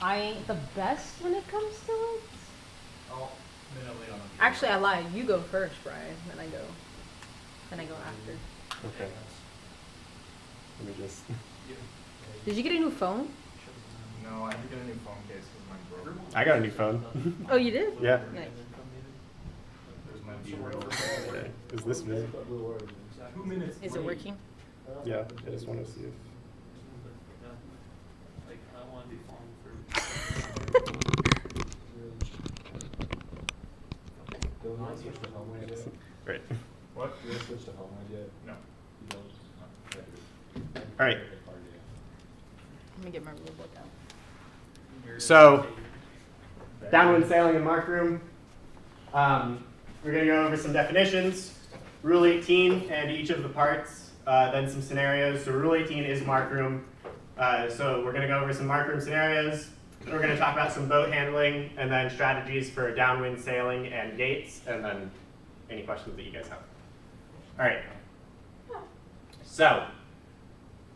I ain't the best when it comes to it. Oh, minutely on a Actually, I lied. You go first, Brian. Then I go. Then I go after. Okay. Let me just. Did you get a new phone? No, I had to get a new phone case because mine broke. I got a new phone. Oh, you did? Yeah. Nice. There's my B-roll. Okay. Is this me? 2 minutes. Is it working? Yeah. I just want to see if. Like, I want to be phone for. Right. What? You haven't switched to home yet? No. You don't? All right. Let me get my rule book out. So, downwind sailing and Markroom. We're going to go over some definitions, Rule 18 and each of the parts, then some scenarios. So Rule 18 is Markroom. So we're going to go over some Markroom scenarios. We're going to talk about some boat handling and then strategies for downwind sailing and gates, and then any questions that you guys have. All right. So,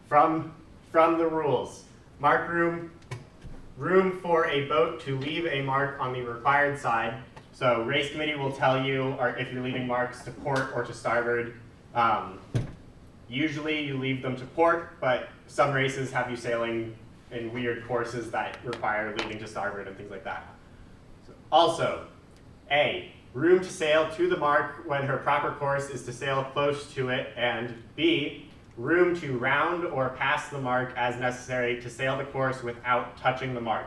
from the rules, Markroom, room for a boat to leave a mark on the required side. So race committee will tell you if you're leaving marks to port or to starboard. Usually you leave them to port, but some races have you sailing in weird courses that require leaving to starboard and things like that. So also, A, room to sail to the mark when her proper course is to sail close to it, and B, room to round or pass the mark as necessary to sail the course without touching the mark.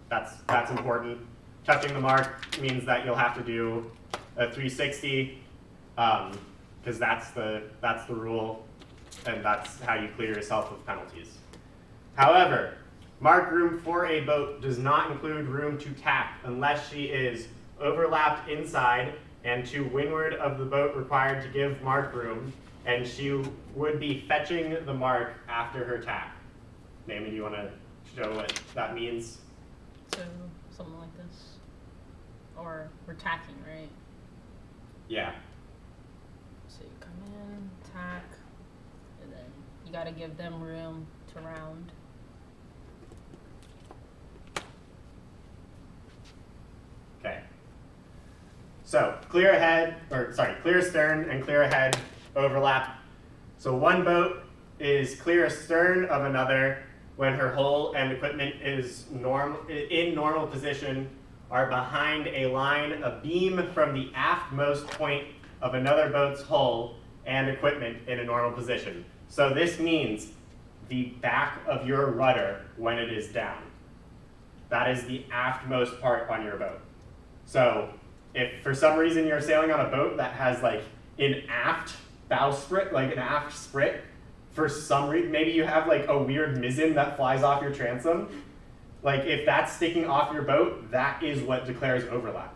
That's important. Touching the mark means that you'll have to do a 360, because that's the rule, and that's how you clear yourself of penalties. However, mark room for a boat does not include room to tack unless she is overlapped inside and to windward of the boat required to give mark room, and she would be fetching the mark after her tack. Naomi, do you want to show what that means? So, something like this. Or we're tacking, right? Yeah. So you come in, tack, and then you gotta give them room to round. Okay. So clear stern and clear ahead overlap. So one boat is clear astern of another when her hull and equipment is in normal position, are behind a line, a beam from the aftmost point of another boat's hull and equipment in a normal position. So this means the back of your rudder when it is down. That is the aftmost part on your boat. So if for some reason you're sailing on a boat that has like an aft bowsprit, like an aft sprit, for some reason, maybe you have like a weird mizzen that flies off your transom, like if that's sticking off your boat, that is what declares overlap.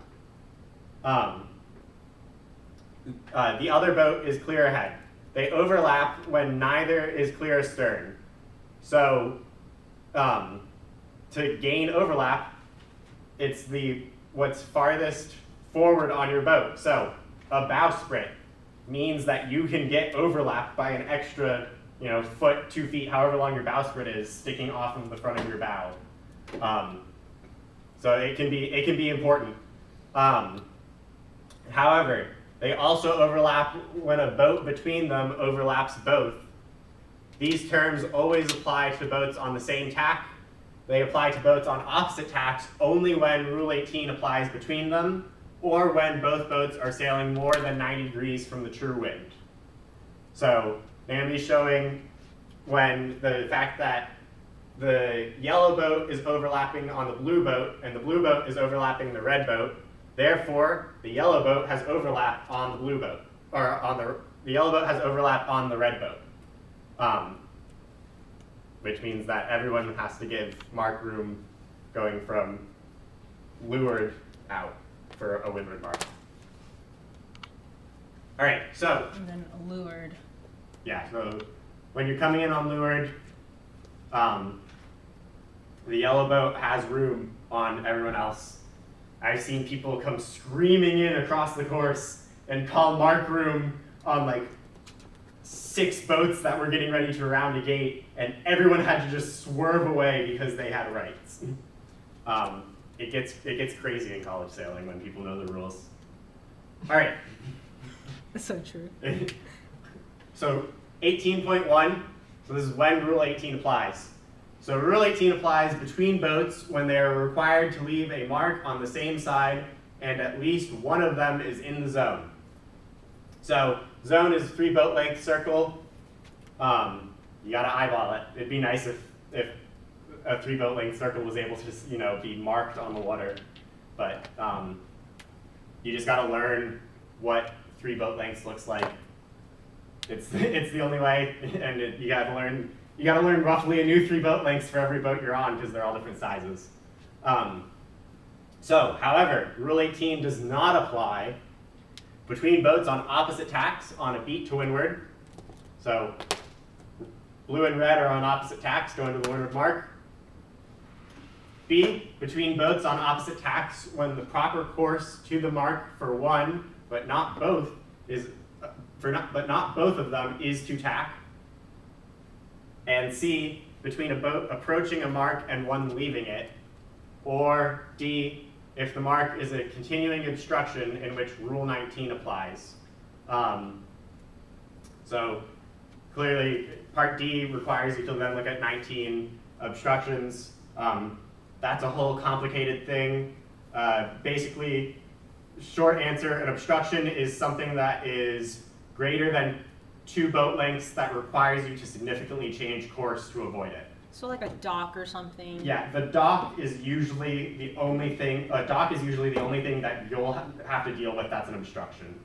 The other boat is clear ahead. They overlap when neither is clear astern. So to gain overlap, it's what's farthest forward on your boat. So a bowsprit means that you can get overlapped by an extra, foot, 2 feet, however long your bowsprit is, sticking off of the front of your bow. So it can be important. However, they also overlap when a boat between them overlaps both. These terms always apply to boats on the same tack. They apply to boats on opposite tacks only when Rule 18 applies between them, or when both boats are sailing more than 90 degrees from the true wind. So Naomi's showing when the fact that the yellow boat is overlapping on the blue boat, and the blue boat is overlapping the red boat. Therefore, the yellow boat has overlap on the blue boat, or the yellow boat has overlap on the red boat, which means that everyone has to give mark room going from leeward out for a windward mark. All right, so. And then a leeward. Yeah, so when you're coming in on leeward, the yellow boat has room on everyone else. I've seen people come screaming in across the course and call mark room on like 6 boats that were getting ready to round a gate, and everyone had to just swerve away because they had rights. It gets crazy in college sailing when people know the rules. All right. That's so true. So 18.1, so this is when Rule 18 applies. So Rule 18 applies between boats when they are required to leave a mark on the same side and at least one of them is in the zone. So zone is a 3 boat length circle. You gotta eyeball it. It'd be nice if a 3 boat length circle was able to be marked on the water, but you just gotta learn what 3 boat lengths looks like. It's the only way, and you gotta learn roughly a new 3 boat lengths for every boat you're on because they're all different sizes. However, Rule 18 does not apply between boats on opposite tacks on a beat to windward. So blue and red are on opposite tacks going to the windward mark. B, between boats on opposite tacks when the proper course to the mark for one, but not both of them is to tack. And C, between a boat approaching a mark and one leaving it. Or D, if the mark is a continuing obstruction in which Rule 19 applies. So clearly, Part D requires you to then look at 19 obstructions. That's a whole complicated thing. Basically, short answer, an obstruction is something that is greater than 2 boat lengths that requires you to significantly change course to avoid it. So like a dock or something? Yeah, the dock is usually the only thing, that you'll have to deal with that's an obstruction.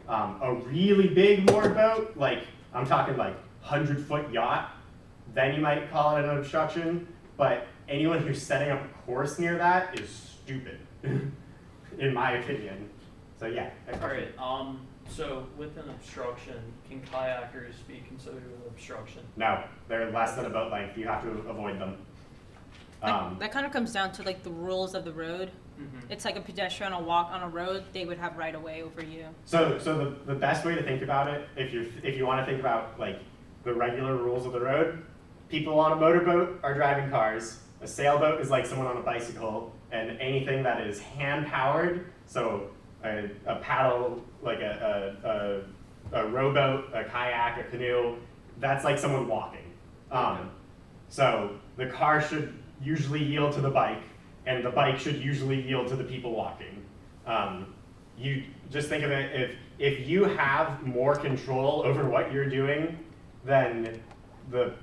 A really big motorboat, like I'm talking like 100-foot yacht, then you might call it an obstruction, but anyone who's setting up a course near that is stupid, in my opinion. So yeah. All right. So with an obstruction, can kayakers be considered an obstruction? No, they're less than a boat length. You have to avoid them. That kind of comes down to like the rules of the road. Mm-hmm. It's like a pedestrian on a walk on a road, they would have right of way over you. So the best way to think about it, if you want to think about like the regular rules of the road, people on a motorboat are driving cars. A sailboat is like someone on a bicycle, and anything that is hand powered, so a paddle, like a rowboat, a kayak, a canoe, that's like someone walking. So the car should usually yield to the bike, and the bike should usually yield to the people walking. You just think of it, if you have more control over what you're doing than the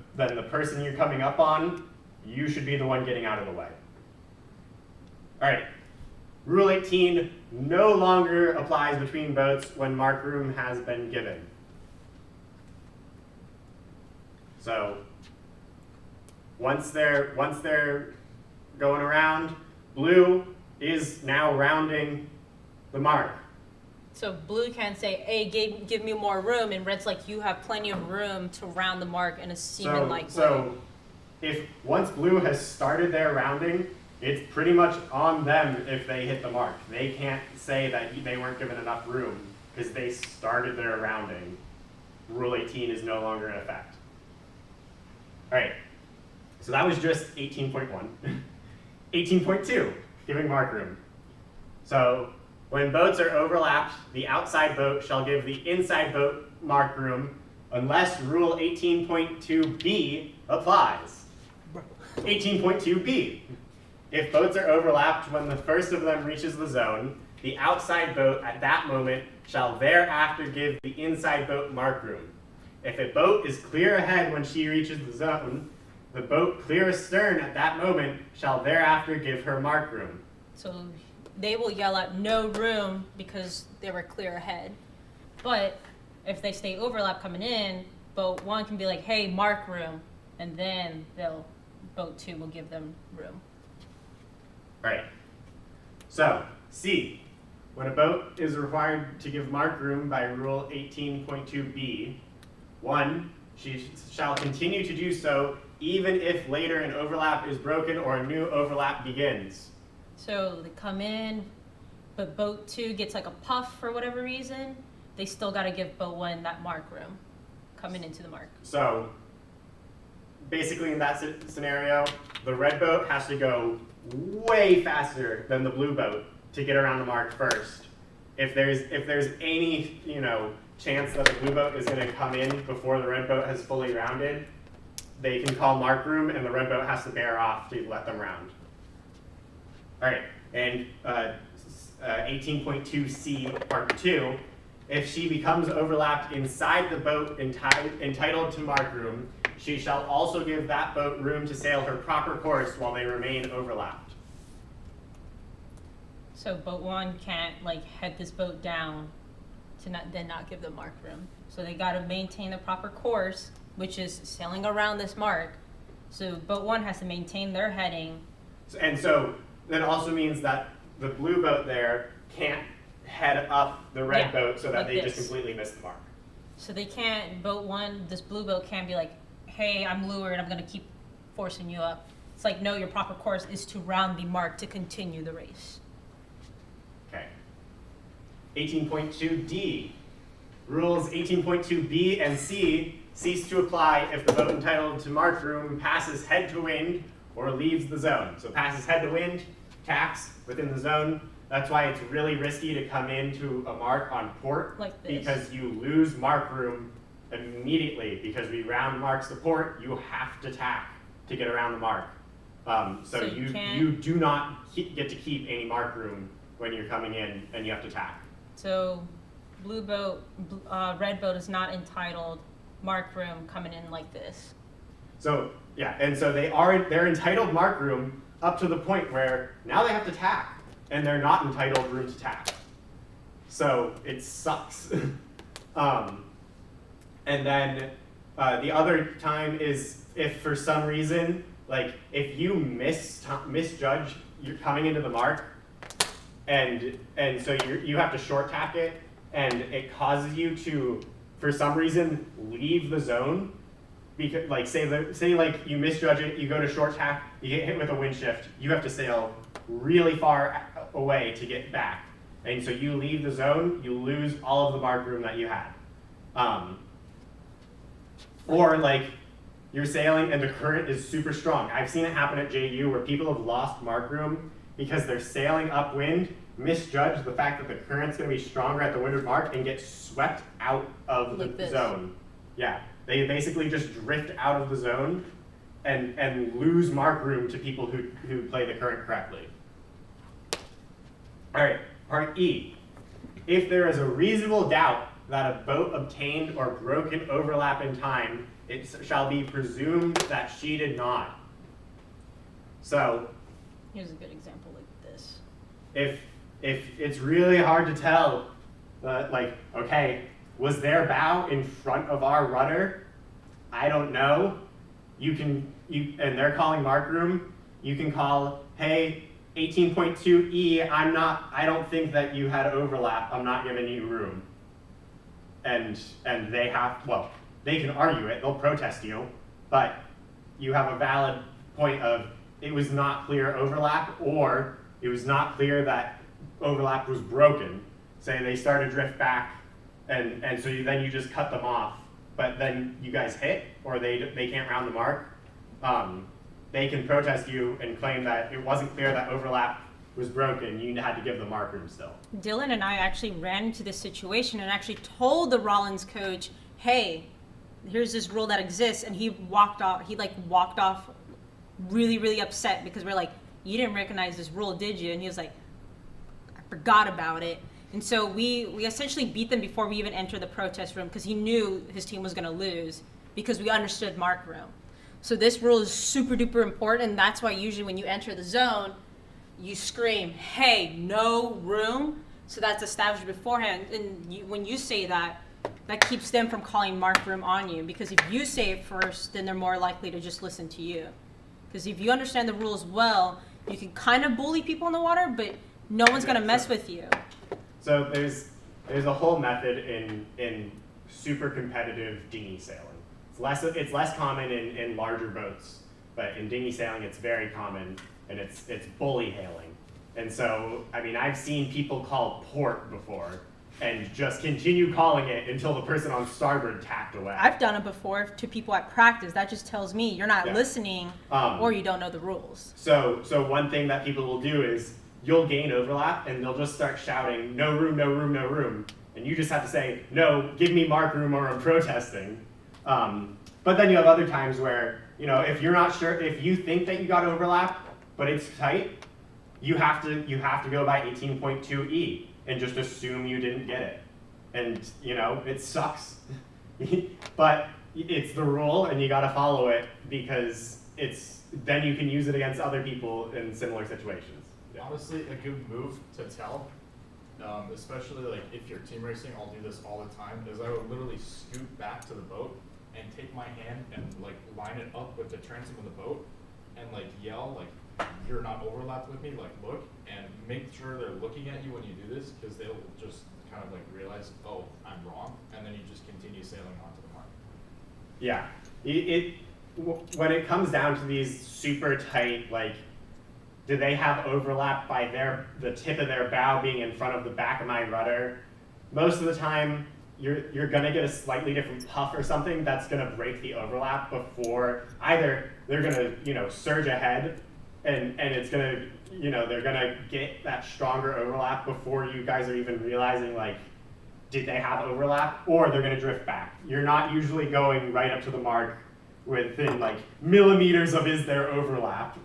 person you're coming up on, you should be the one getting out of the way. All right. Rule 18 no longer applies between boats when Markroom has been given. So once they're going around, blue is now rounding the mark. So blue can say, hey, give me more room, and red's like, you have plenty of room to round the mark in a seaman-like way. So if once blue has started their rounding, it's pretty much on them if they hit the mark. They can't say that they weren't given enough room because they started their rounding. Rule 18 is no longer in effect. All right, so that was just 18.1. 18.2, giving mark room. So when boats are overlapped, the outside boat shall give the inside boat mark room unless Rule 18.2b applies. 18.2b. If boats are overlapped when the first of them reaches the zone, the outside boat at that moment shall thereafter give the inside boat mark room. If a boat is clear ahead when she reaches the zone, the boat clear astern at that moment shall thereafter give her mark room. So they will yell out no room because they were clear ahead. But if they stay overlap coming in, boat 1 can be like, hey, mark room, and then boat 2 will give them room. Right. So, C, when a boat is required to give mark room by Rule 18.2b, 1, she shall continue to do so even if later an overlap is broken or a new overlap begins. So they come in, but boat 2 gets like a puff for whatever reason, they still got to give boat 1 that mark room. coming into the mark. So basically in that scenario, the red boat has to go way faster than the blue boat to get around the mark first. If there's any chance that the blue boat is going to come in before the red boat has fully rounded, they can call Markroom, and the red boat has to bear off to let them round. All right, and 18.2c part 2, if she becomes overlapped inside the boat entitled to Markroom, she shall also give that boat room to sail her proper course while they remain overlapped. So boat 1 can't like head this boat down to not give them mark room. So they got to maintain the proper course, which is sailing around this mark. So boat 1 has to maintain their heading. And so that also means that the blue boat there can't head up the red boat so that like they this. just completely miss the mark. So they can't, boat 1, this blue boat can't be like, hey, I'm lured, I'm going to keep forcing you up. It's like, no, your proper course is to round the mark to continue the race. Okay. 18.2d. Rules 18.2b and c cease to apply if the boat entitled to Markroom passes head to wind or leaves the zone. So passes head to wind, tacks within the zone. That's why it's really risky to come into a mark on port, Like this. because you lose Markroom immediately. Because we round marks to port, you have to tack to get around the mark. So you do not get to keep any Markroom when you're coming in, and you have to tack. So blue boat, red boat is not entitled mark room coming in like this. So yeah, and so they're entitled Markroom up to the point where now they have to tack, and they're not entitled room to tack. So it sucks. And then the other time is if for some reason, like if you misjudge you're coming into the mark, and so you have to short tack it, and it causes you to, for some reason, leave the zone. Because, like, say like you misjudge it, you go to short tack, you get hit with a wind shift, you have to sail really far away to get back, and so you leave the zone, you lose all of the Markroom that you had. Or like you're sailing and the current is super strong. I've seen it happen at JU where people have lost Markroom because they're sailing upwind, misjudge the fact that the current's going to be stronger at the windward mark, and get swept out of the zone. Yeah, they basically just drift out of the zone and lose Markroom to people who play the current correctly. All right, part E. If there is a reasonable doubt that a boat obtained or broken overlap in time, it shall be presumed that she did not. So Here's a good example like this. if it's really hard to tell, like, okay, was their bow in front of our rudder? I don't know. And they're calling Markroom. You can call, hey, 18.2e, I don't think that you had overlap. I'm not giving you room. And they can argue it. They'll protest you, but you have a valid point of it was not clear overlap, or it was not clear that overlap was broken. Say they start to drift back, and so then you just cut them off, but then you guys hit, or they can't round the mark. They can protest you and claim that it wasn't clear that overlap was broken. You had to give the Markroom still. Dylan and I actually ran into this situation and actually told the Rollins coach, hey, here's this rule that exists, and he walked off really, really upset because we're like, you didn't recognize this rule, did you? And he was like, I forgot about it. And so we essentially beat them before we even entered the protest room because he knew his team was going to lose because we understood Markroom. So this rule is super duper important, and that's why usually when you enter the zone, you scream, hey, no room. So that's established beforehand. And when you say that, that keeps them from calling Markroom on you, because if you say it first, then they're more likely to just listen to you. Because if you understand the rules well, you can kind of bully people in the water, but no one's going to mess with you. So there's a whole method in super competitive dinghy sailing. It's less common in larger boats, but in dinghy sailing it's very common, and it's bully hailing. And so, I mean, I've seen people call port before and just continue calling it until the person on starboard tacked away. I've done it before to people at practice. That just tells me you're not Yeah. listening or you don't know the rules. So one thing that people will do is you'll gain overlap and they'll just start shouting, no room, no room, no room. And you just have to say, no, give me mark room or I'm protesting. But then you have other times where, you know, if you're not sure, if you think that you got overlap, but it's tight, you have to go by 18.2e and just assume you didn't get it. And, you know, it sucks. But it's the rule and you gotta follow it because then you can use it against other people in similar situations. Yeah. Honestly, a good move to tell, especially like if you're team racing, I'll do this all the time, is I would literally scoot back to the boat and take my hand and like line it up with the transom of the boat and like yell like, you're not overlapped with me, like look, and make sure they're looking at you when you do this because they'll just kind of like realize, oh, I'm wrong, and then you just continue sailing onto the mark. Yeah, when it comes down to these super tight, like, do they have overlap by the tip of their bow being in front of the back of my rudder? Most of the time, you're gonna get a slightly different puff or something that's gonna break the overlap before either they're gonna, you know, surge ahead and it's gonna, you know, they're gonna get that stronger overlap before you guys are even realizing like, did they have overlap? Or they're gonna drift back. You're not usually going right up to the mark within like millimeters of is there overlap.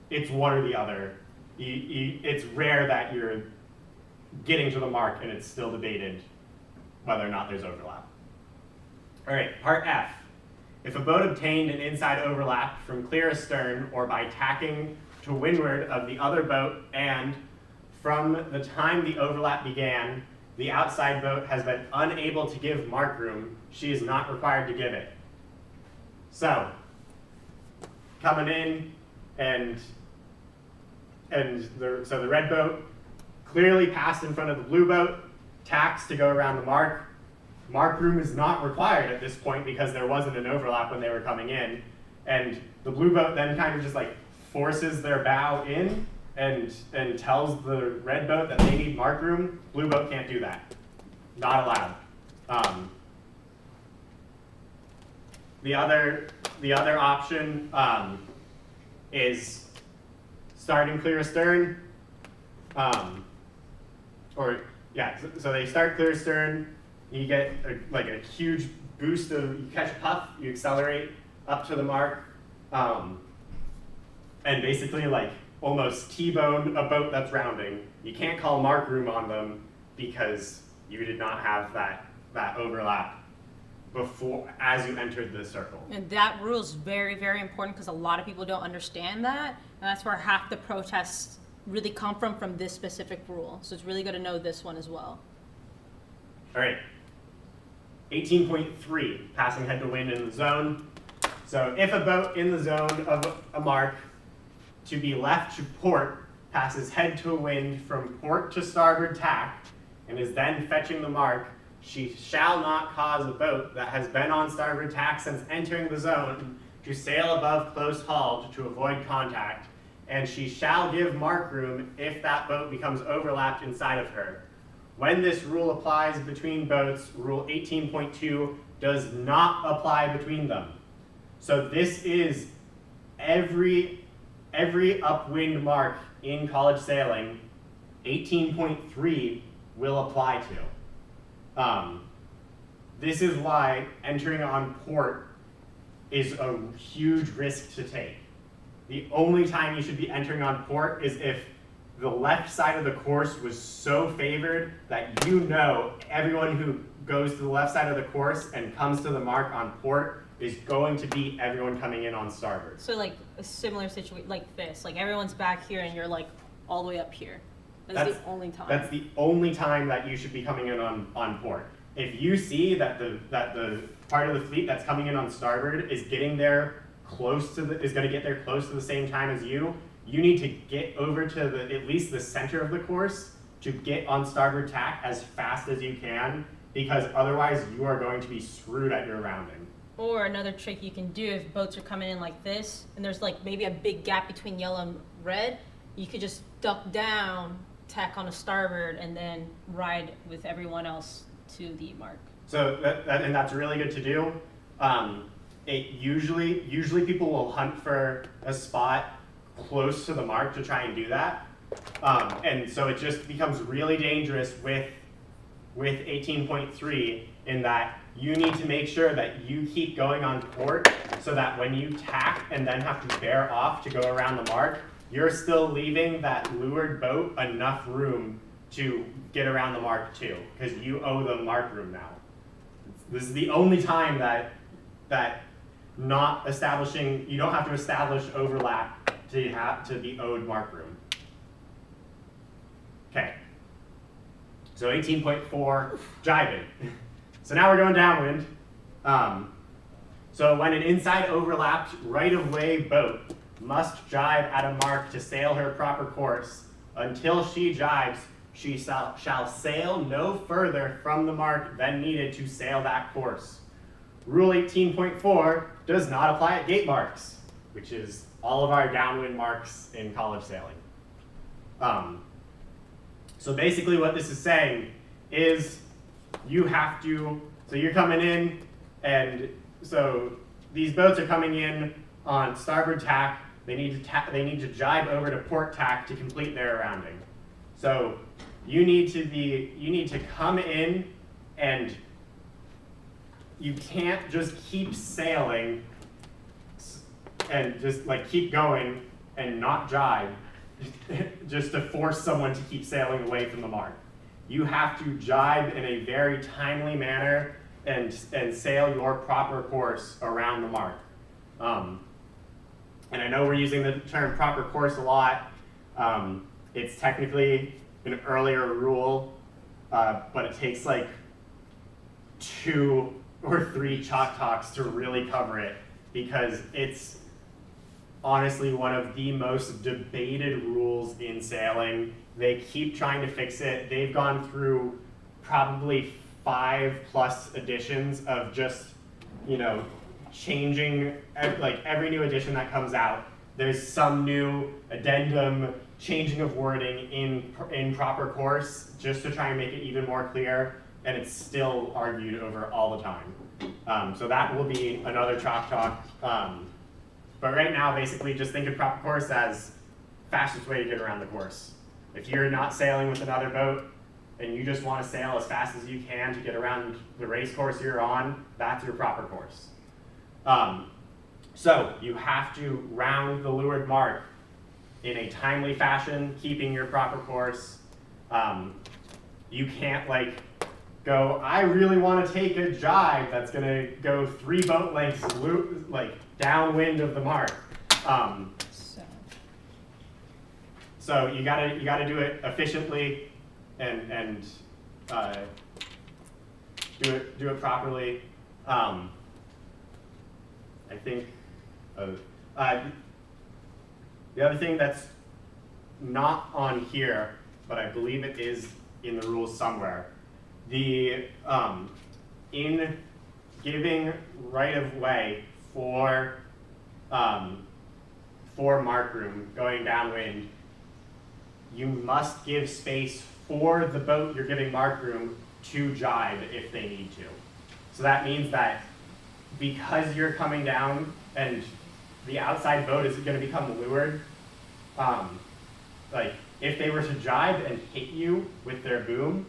It's one or the other. It's rare that you're getting to the mark and it's still debated whether or not there's overlap. All right, part F. If a boat obtained an inside overlap from clear astern or by tacking to windward of the other boat and from the time the overlap began, the outside boat has been unable to give mark room, she is not required to give it. So, coming in so the red boat clearly passed in front of the blue boat, tacks to go around the mark. Mark room is not required at this point because there wasn't an overlap when they were coming in. And the blue boat then kind of just like forces their bow in and tells the red boat that they need mark room. Blue boat can't do that. Not allowed. The other option is starting clear astern. So they start clear astern. You get a huge boost of, you catch a puff, you accelerate up to the mark, and basically like almost T-bone a boat that's rounding. You can't call mark room on them because you did not have that overlap before as you entered the circle. And that rule is very, very important because a lot of people don't understand that, and that's where half the protests really come from this specific rule. So it's really good to know this one as well. All right. 18.3, passing head to wind in the zone. So if a boat in the zone of a mark to be left to port passes head to wind from port to starboard tack and is then fetching the mark, she shall not cause a boat that has been on starboard tack since entering the zone to sail above close hauled to avoid contact, and she shall give mark room if that boat becomes overlapped inside of her. When this rule applies between boats, Rule 18.2 does not apply between them. So this is every upwind mark in college sailing, 18.3 will apply to. This is why entering on port is a huge risk to take. The only time you should be entering on port is if the left side of the course was so favored that you know everyone who goes to the left side of the course and comes to the mark on port is going to beat everyone coming in on starboard. So like a similar situation like this, like everyone's back here and you're like all the way up here. That's the only time. That's the only time that you should be coming in on port. If you see that the part of the fleet that's coming in on starboard is getting there close to is going to get there close to the same time as you need to get over to at least the center of the course to get on starboard tack as fast as you can, because otherwise you are going to be screwed at your rounding. Or another trick you can do if boats are coming in like this and there's like maybe a big gap between yellow and red, you could just duck down tack on a starboard and then ride with everyone else to the mark. So and that's really good to do. Usually people will hunt for a spot close to the mark to try and do that. And so it just becomes really dangerous with 18.3 in that you need to make sure that you keep going on port so that when you tack and then have to bear off to go around the mark, you're still leaving that lured boat enough room to get around the mark too, because you owe the mark room now. This is the only time that not establishing, you don't have to establish overlap to be owed mark room. Okay. So 18.4, jibing. So now we're going downwind. So when an inside overlapped right-of-way boat must jibe at a mark to sail her proper course, until she jibes, she shall sail no further from the mark than needed to sail that course. Rule 18.4 does not apply at gate marks, which is all of our downwind marks in college sailing. So basically what this is saying is you have to, so you're coming in, and so these boats are coming in on starboard tack. They need to jibe over to port tack to complete their rounding. So you need to come in, and you can't just keep sailing and just like keep going and not jibe just to force someone to keep sailing away from the mark. You have to jibe in a very timely manner and sail your proper course around the mark. And I know we're using the term proper course a lot. It's technically an earlier rule, but it takes like 2 or 3 chalk talks to really cover it, because it's honestly one of the most debated rules in sailing. They keep trying to fix it. They've gone through probably 5+ editions of just, changing, like every new edition that comes out, there's some new addendum, changing of wording in proper course, just to try and make it even more clear, and it's still argued over all the time. So that will be another chalk talk. But right now, basically, just think of proper course as fastest way to get around the course. If you're not sailing with another boat and you just want to sail as fast as you can to get around the race course you're on, that's your proper course. So you have to round the leeward mark in a timely fashion, keeping your proper course. You can't go, I really want to take a jibe that's going to go 3 boat lengths downwind of the mark. So you gotta do it efficiently and do it properly. I think the other thing that's not on here, but I believe it is in the rules somewhere, in giving right of way for Markroom going downwind, you must give space for the boat you're giving Markroom to jibe if they need to. So that means that because you're coming down and the outside boat is going to become leeward, if they were to jibe and hit you with their boom,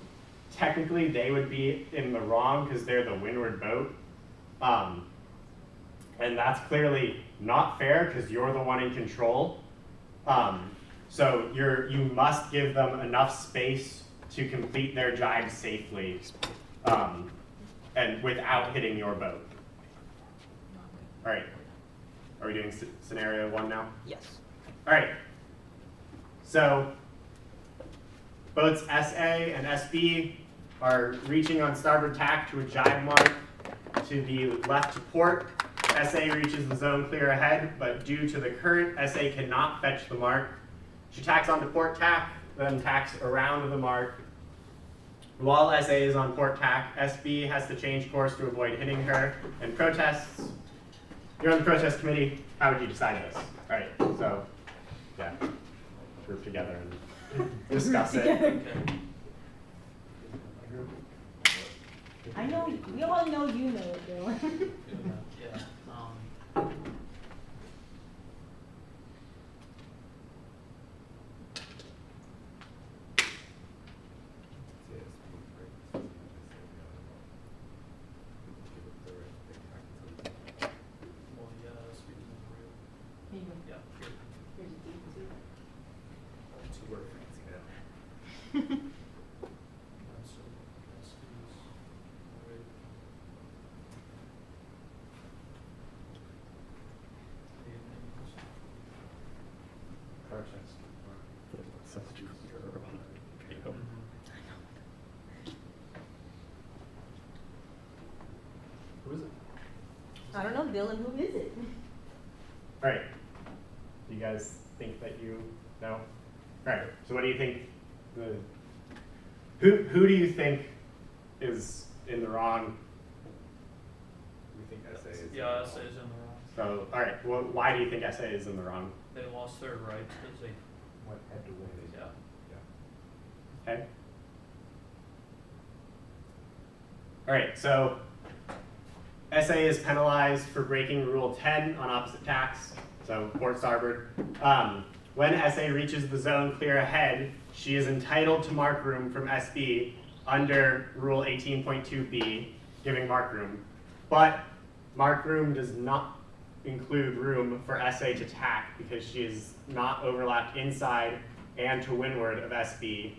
technically they would be in the wrong because they're the windward boat. And that's clearly not fair because you're the one in control. So you must give them enough space to complete their jibe safely and without hitting your boat. All right, are we doing scenario 1 now? Yes. All right, so boats SA and SB are reaching on starboard tack to a jibe mark to the left to port. SA reaches the zone clear ahead, but due to the current, SA cannot fetch the mark. She tacks onto port tack, then tacks around the mark. While SA is on port tack, SB has to change course to avoid hitting her and protests. You're on the protest committee. How would you decide this? All right, so yeah, group together. discuss it. Okay. I know, we all know you know it, Dylan. Yeah. Well, yeah, speaking of real. Here you go. Yeah. Here. Here's a deep too. So, SB's already. Any opinions? Car checks. Who is it? I don't know, Dylan, who is it? All right. Do you guys think that you know? All right. So what do you think? Who do you think is in the wrong? We think SA is. Yeah, SA is in the wrong. So all right. Well, why do you think SA is in the wrong? They lost their rights because they, What had to win is. yeah. Okay. All right. So SA is penalized for breaking Rule 10 on opposite tacks. So port starboard. When SA reaches the zone clear ahead, she is entitled to mark room from SB under Rule 18.2b, giving mark room. But mark room does not include room for SA to tack because she is not overlapped inside and to windward of SB.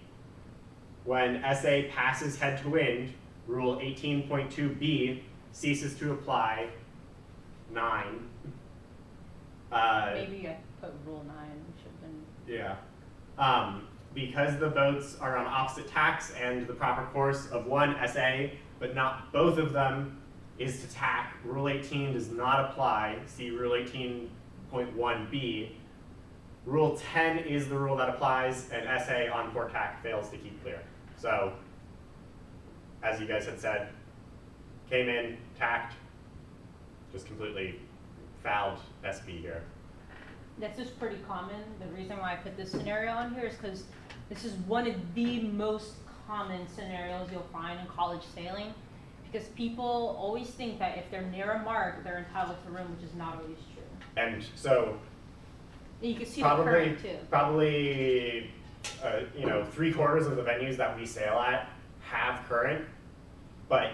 When SA passes head to wind, Rule 18.2b ceases to apply. 9. Maybe I put rule 9, should have been. Yeah. Because the boats are on opposite tacks and the proper course of one SA, but not both of them, is to tack, Rule 18 does not apply. See Rule 18.1b. Rule 10 is the rule that applies, and SA on port tack fails to keep clear. So, as you guys had said, came in, tacked, just completely fouled SB here. This is pretty common. The reason why I put this scenario on here is because this is one of the most common scenarios you'll find in college sailing. Because people always think that if they're near a mark, they're entitled to room, which is not always true. And so, And you can see the current too. Probably, 3/4 of the venues that we sail at have current, but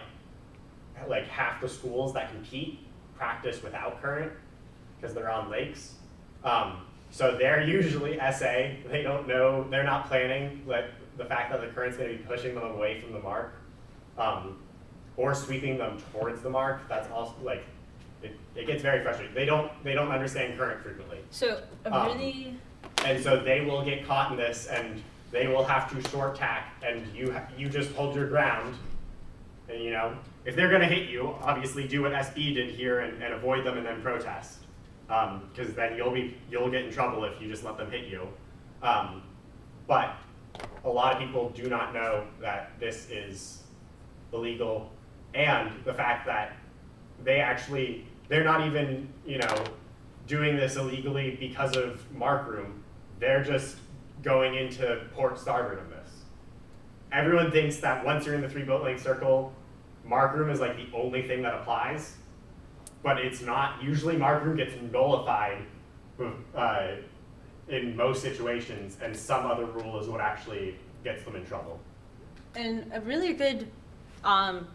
like half the schools that compete practice without current because they're on lakes. So they're usually SA. They don't know. They're not planning the fact that the current's going to be pushing them away from the mark, or sweeping them towards the mark. That's also like it gets very frustrating. They don't understand current frequently. So really, And so they will get caught in this, and they will have to short tack, and you just hold your ground. And if they're going to hit you, obviously do what SB did here and avoid them and then protest, because then you'll get in trouble if you just let them hit you. But a lot of people do not know that this is illegal, and the fact that they're not even doing this illegally because of Markroom. They're just going into port starboard of this. Everyone thinks that once you're in the 3 boat length circle, Markroom is like the only thing that applies, but it's not. Usually Markroom gets nullified in most situations, and some other rule is what actually gets them in trouble. and a really good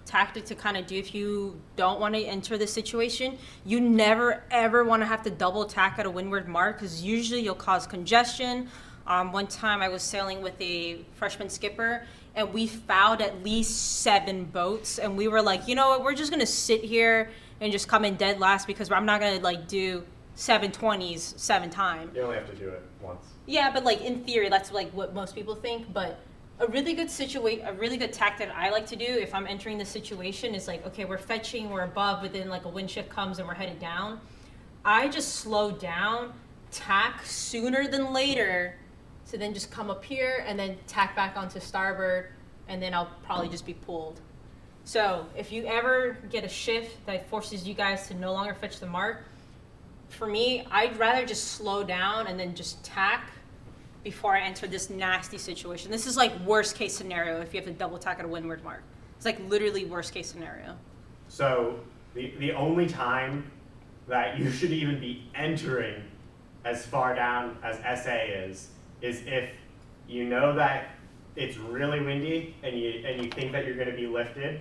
tactic to kind of do if you don't want to enter the situation, you never ever want to have to double tack at a windward mark because usually you'll cause congestion. One time I was sailing with a freshman skipper and we fouled at least 7 boats, and we were like, you know what, we're just gonna sit here and just come in dead last because I'm not gonna like do 720s 7 times. You only have to do it once. Yeah, but like in theory, that's like what most people think. But a really good tactic I like to do if I'm entering the situation is like, okay, we're fetching, we're above, but then like a wind shift comes and we're headed down. I just slow down, tack sooner than later, to then just come up here and then tack back onto starboard, and then I'll probably just be pulled. So if you ever get a shift that forces you guys to no longer fetch the mark, for me, I'd rather just slow down and then just tack before I enter this nasty situation. This is like worst case scenario if you have to double tack at a windward mark. It's like literally worst case scenario. So the only time that you should even be entering as far down as SA is if you know that it's really windy and you think that you're going to be lifted,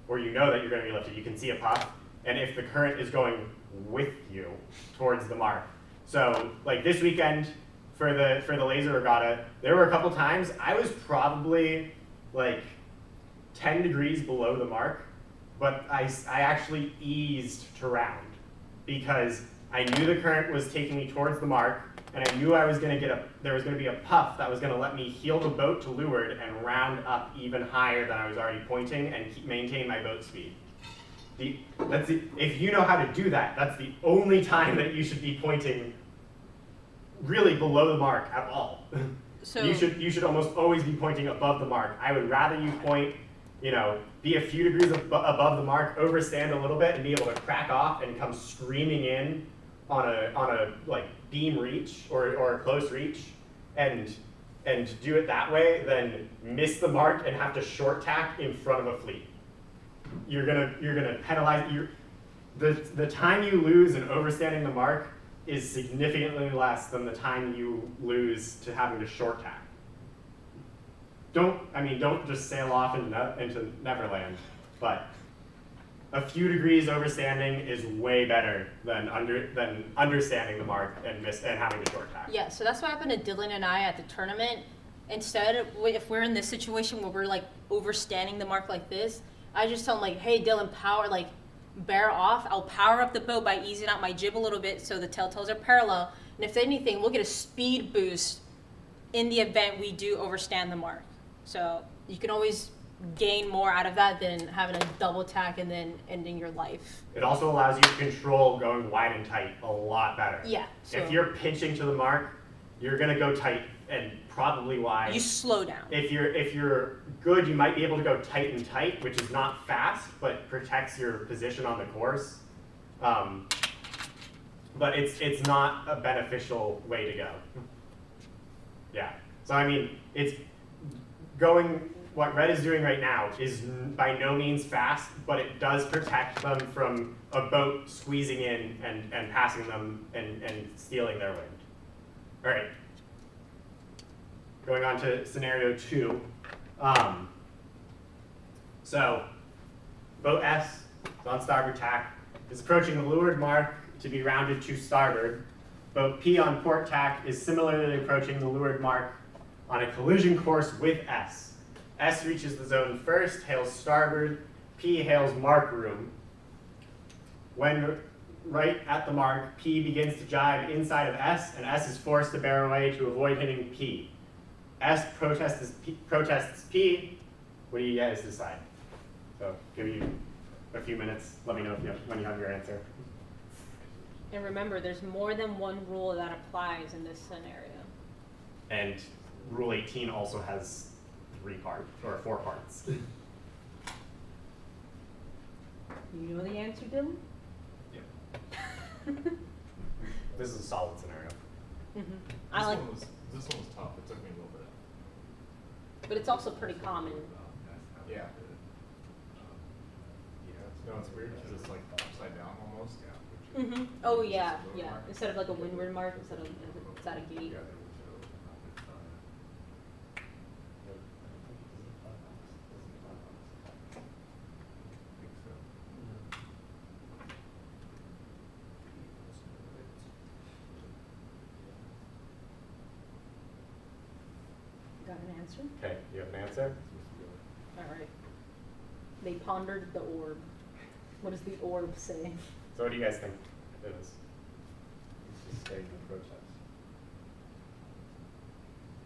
or you know that you're going to be lifted. You can see a puff, and if the current is going with you towards the mark. So like this weekend for the laser regatta, there were a couple times I was probably like 10 degrees below the mark, but I actually eased to round because I knew the current was taking me towards the mark, and I knew I was going to there was going to be a puff that was going to let me heel the boat to leeward and round up even higher than I was already pointing and maintain my boat speed. If you know how to do that, that's the only time that you should be pointing really below the mark at all. So you should almost always be pointing above the mark. I would rather you point, be a few degrees above the mark, overstand a little bit, and be able to crack off and come screaming in on a like beam reach or a close reach, and do it that way than miss the mark and have to short tack in front of a fleet. You're gonna penalize the time you lose in overstanding the mark is significantly less than the time you lose to having to short tack. Don't just sail off into Neverland, but a few degrees overstanding is way better than understanding the mark and having to short tack. yeah, so that's what happened to Dylan and I at the tournament. Instead, if we're in this situation where we're like overstanding the mark like this, I just tell him like, hey Dylan, bear off. I'll power up the boat by easing out my jib a little bit so the tailtails are parallel. And if anything, we'll get a speed boost in the event we do overstand the mark. So you can always gain more out of that than having a double tack and then ending your life. It also allows you to control going wide and tight a lot better. Yeah. So If you're pinching to the mark, you're gonna go tight and probably wide. you slow down. If you're good, you might be able to go tight and tight, which is not fast, but protects your position on the course. But it's not a beneficial way to go. Yeah. So I mean, what Red is doing right now is by no means fast, but it does protect them from a boat squeezing in and passing them and stealing their wind. All right. Going on to scenario 2. So, boat S is on starboard tack, is approaching the leeward mark to be rounded to starboard. Boat P on port tack is similarly approaching the leeward mark on a collision course with S. S reaches the zone first, hails starboard, P hails Markroom. When right at the mark, P begins to jibe inside of S, and S is forced to bear away to avoid hitting P. S protests P. What do you guys decide? So give you a few minutes. Let me know when you have your answer. And remember, there's more than one rule that applies in this scenario. And Rule 18 also has 4 parts. You know the answer, Dylan? Yeah. This is a solid scenario. Mm-hmm. This one was tough. It took me a little bit. But it's also pretty common. Yeah. No, it's weird because it's like upside down almost. Mm-hmm. Oh yeah, yeah. Instead of like a windward mark, instead of it's at a gate. Got an answer? Okay, you have an answer? All right. They pondered the orb. What does the orb say? So what do you guys think it is? It's just stating the protest.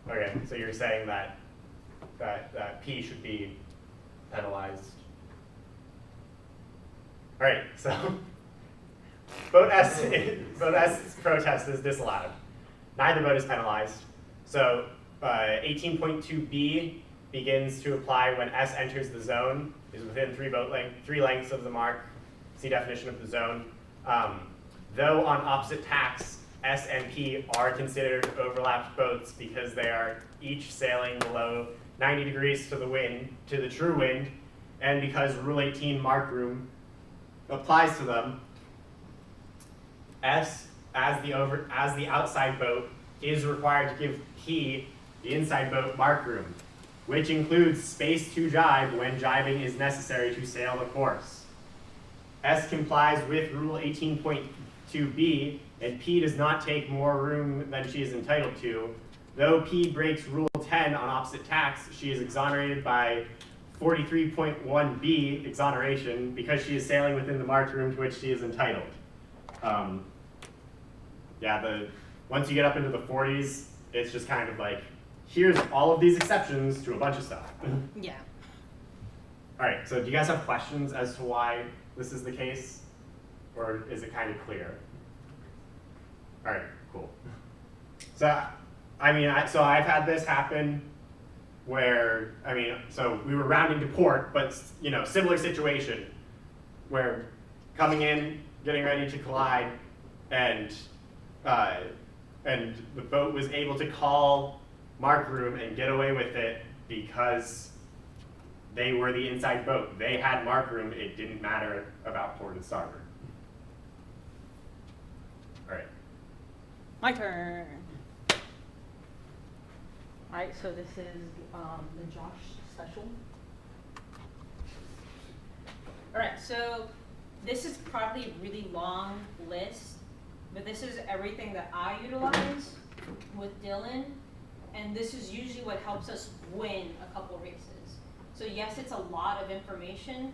Okay, so you're saying that P should be penalized. All right, so boat S protest is disallowed. Neither boat is penalized. So 18.2b begins to apply when S enters the zone, is within 3 lengths of the mark. See definition of the zone. Though on opposite tacks, S and P are considered overlapped boats because they are each sailing below 90 degrees to the wind, to the true wind, and because Rule 18 Markroom applies to them. S, as the outside boat, is required to give P, the inside boat, Markroom, which includes space to jibe when jibing is necessary to sail the course. S complies with Rule 18.2b, and P does not take more room than she is entitled to. Though P breaks Rule 10 on opposite tacks, she is exonerated by 43.1b exoneration because she is sailing within the marked room to which she is entitled. Once you get up into the 40s, it's just kind of like, here's all of these exceptions to a bunch of stuff. Yeah. All right, so do you guys have questions as to why this is the case? Or is it kind of clear? All right, cool. So, so I've had this happen where, so we were rounding to port, but, similar situation where coming in, getting ready to collide, and the boat was able to call Markroom and get away with it because they were the inside boat. They had Markroom. It didn't matter about port and starboard. All right. My turn. Alright, so this is the Josh special. Alright, so this is probably a really long list, but this is everything that I utilize with Dylan, and this is usually what helps us win a couple races. So yes, it's a lot of information,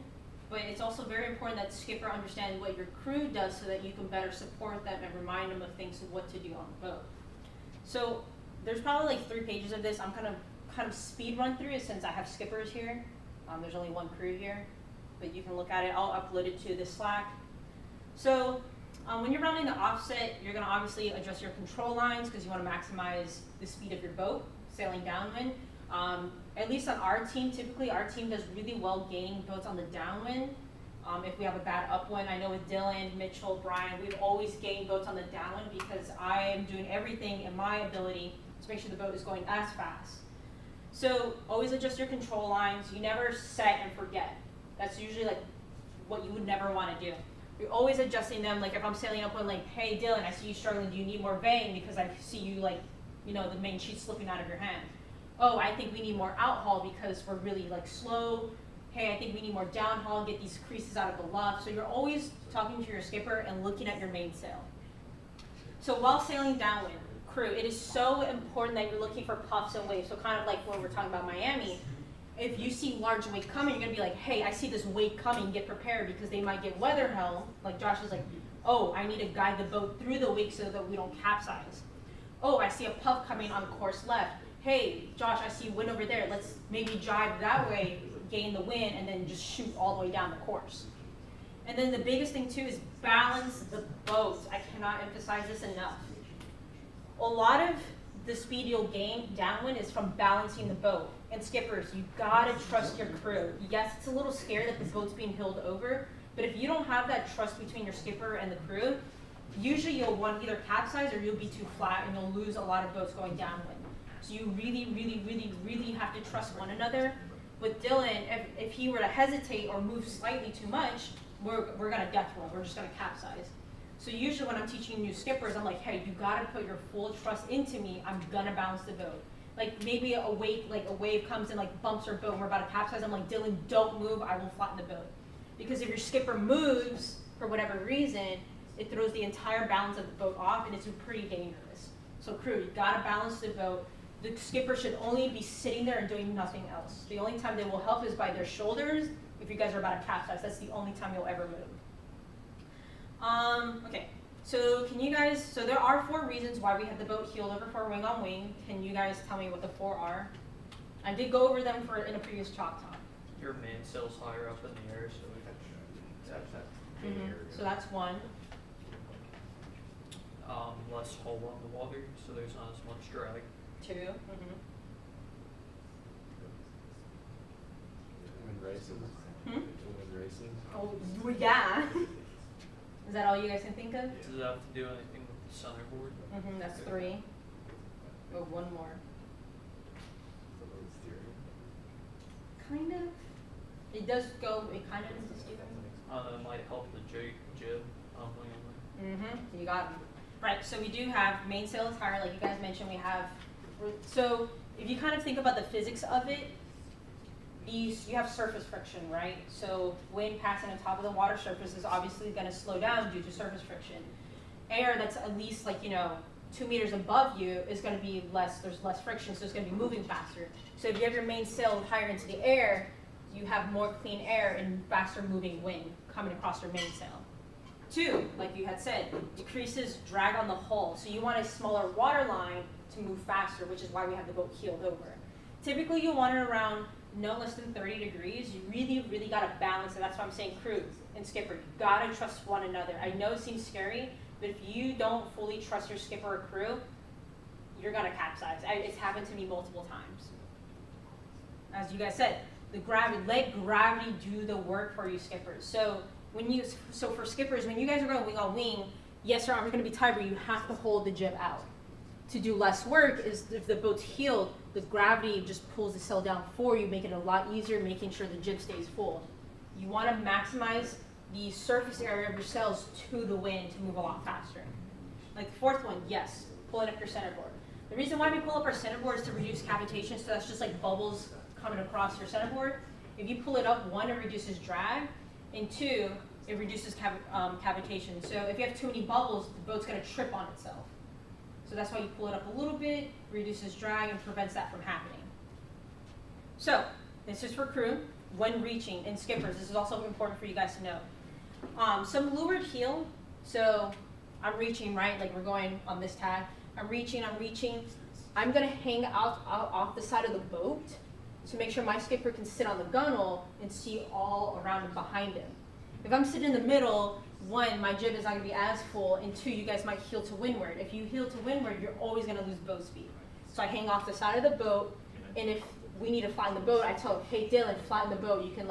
but it's also very important that skipper understands what your crew does so that you can better support them and remind them of things of what to do on the boat. So there's probably like 3 pages of this. I'm kind of speed run through it since I have skippers here. There's only 1 crew here, but you can look at it. I'll upload it to the Slack. So when you're rounding the offset, you're going to obviously adjust your control lines because you want to maximize the speed of your boat sailing downwind. At least on our team, typically our team does really well gaining boats on the downwind. If we have a bad upwind, I know with Dylan, Mitchell, Brian, we've always gained boats on the downwind because I am doing everything in my ability to make sure the boat is going as fast. So always adjust your control lines. You never set and forget. That's usually like what you would never want to do. You're always adjusting them. Like if I'm sailing upwind, like, hey Dylan, I see you struggling. Do you need more vane? Because I see you like, the main sheet slipping out of your hand. Oh, I think we need more outhaul because we're really like slow. Hey, I think we need more downhaul, get these creases out of the luff. So you're always talking to your skipper and looking at your mainsail. So while sailing downwind, crew, it is so important that you're looking for puffs and waves. So kind of like when we're talking about Miami, if you see large wake coming, you're gonna be like, hey, I see this wake coming, get prepared because they might get weather helm. Like Josh is like, oh, I need to guide the boat through the wake so that we don't capsize. Oh, I see a puff coming on course left. Hey, Josh, I see wind over there. Let's maybe jibe that way, gain the wind, and then just shoot all the way down the course. And then the biggest thing too is balance the boat. I cannot emphasize this enough. A lot of the speed you'll gain downwind is from balancing the boat. And skippers, you gotta trust your crew. Yes, it's a little scary that the boat's being held over, but if you don't have that trust between your skipper and the crew, usually you'll want either capsize or you'll be too flat and you'll lose a lot of boats going downwind. So you really, really, really, really have to trust one another. With Dylan, if he were to hesitate or move slightly too much, we're gonna death roll. We're just gonna capsize. So usually when I'm teaching new skippers, I'm like, hey, you gotta put your full trust into me. I'm gonna balance the boat. Like maybe a wave comes and like bumps our boat and we're about to capsize. I'm like, Dylan, don't move. I will flatten the boat. Because if your skipper moves for whatever reason, it throws the entire balance of the boat off and it's pretty dangerous. So crew, you gotta balance the boat. The skipper should only be sitting there and doing nothing else. The only time they will help is by their shoulders if you guys are about to capsize. That's the only time you'll ever move. Okay, so so there are 4 reasons why we have the boat heeled over for wing on wing. Can you guys tell me what the 4 are? I did go over them in a previous chalk talk. Your mainsail's higher up in the air, so we So that's 1. less hull on the water, so there's not as much drag. 2. Wind races. Wind races. Oh, yeah. Is that all you guys can think of? Does it have to do anything with centerboard. That's 3. Oh, one more. Kind of. It does go. It kind of is steering. It might help the jib. You got it. Right, so we do have mainsail attire, like you guys mentioned, we have, so if you kind of think about the physics of it, you have surface friction, right? So wind passing on top of the water surface is obviously going to slow down due to surface friction. Air that's at least 2 meters above you is going to be less, there's less friction, so it's going to be moving faster. So if you have your mainsail higher into the air, you have more clean air and faster moving wind coming across your mainsail. 2, like you had said, decreases drag on the hull. So you want a smaller water line to move faster, which is why we have the boat keeled over. Typically you want it around no less than 30 degrees. You really, really got to balance it. That's why I'm saying crew and skipper, you got to trust one another. I know it seems scary, but if you don't fully trust your skipper or crew, you're going to capsize. It's happened to me multiple times. As you guys said, let gravity do the work for you skippers. So for skippers, when you guys are going wing on wing, yes, your arms are going to be tight, but you have to hold the jib out. To do less work is if the boat's heeled, the gravity just pulls the sail down for you, making it a lot easier, making sure the jib stays full. You want to maximize the surface area of your sails to the wind to move a lot faster. Like the 4th one, yes, pulling up your centerboard. The reason why we pull up our centerboard is to reduce cavitation, so that's just like bubbles coming across your centerboard. If you pull it up, 1, it reduces drag, and 2, it reduces cavitation. So if you have too many bubbles, the boat's going to trip on itself. So that's why you pull it up a little bit, reduces drag, and prevents that from happening. So this is for crew. When reaching, and skippers, this is also important for you guys to know. Some leeward heel, so I'm reaching, right? Like we're going on this tack. I'm reaching. I'm going to hang out off the side of the boat to make sure my skipper can sit on the gunnel and see all around and behind him. If I'm sitting in the middle, 1, my jib is not going to be as full, and 2, you guys might heel to windward. If you heel to windward, you're always going to lose boat speed. So I hang off the side of the boat, and if we need to flatten the boat, I tell him, hey Dylan, flatten the boat. You can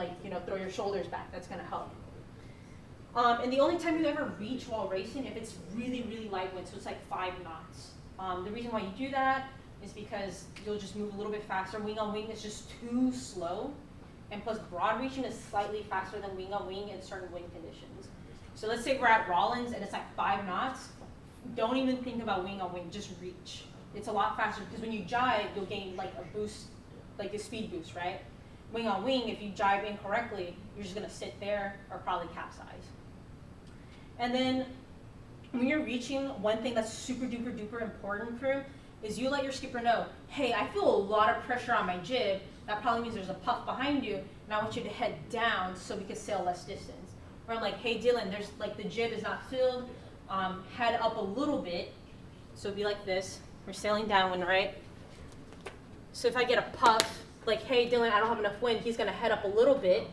throw your shoulders back. That's going to help. And the only time you ever reach while racing, if it's really, really light wind, so it's like 5 knots. The reason why you do that is because you'll just move a little bit faster. Wing on wing is just too slow. And plus broad reaching is slightly faster than wing on wing in certain wind conditions. So let's say we're at Rollins and it's like 5 knots. Don't even think about wing on wing, just reach. It's a lot faster because when you jibe, you'll gain like a boost, like a speed boost, right? Wing on wing, if you jibe incorrectly, you're just gonna sit there or probably capsize. And then when you're reaching, one thing that's super duper duper important, crew, is you let your skipper know, hey, I feel a lot of pressure on my jib. That probably means there's a puff behind you, and I want you to head down so we can sail less distance. Or I'm like, hey Dylan, there's the jib is not filled, head up a little bit. So it'd be like this. We're sailing downwind, right? So if I get a puff, like, hey Dylan, I don't have enough wind, he's gonna head up a little bit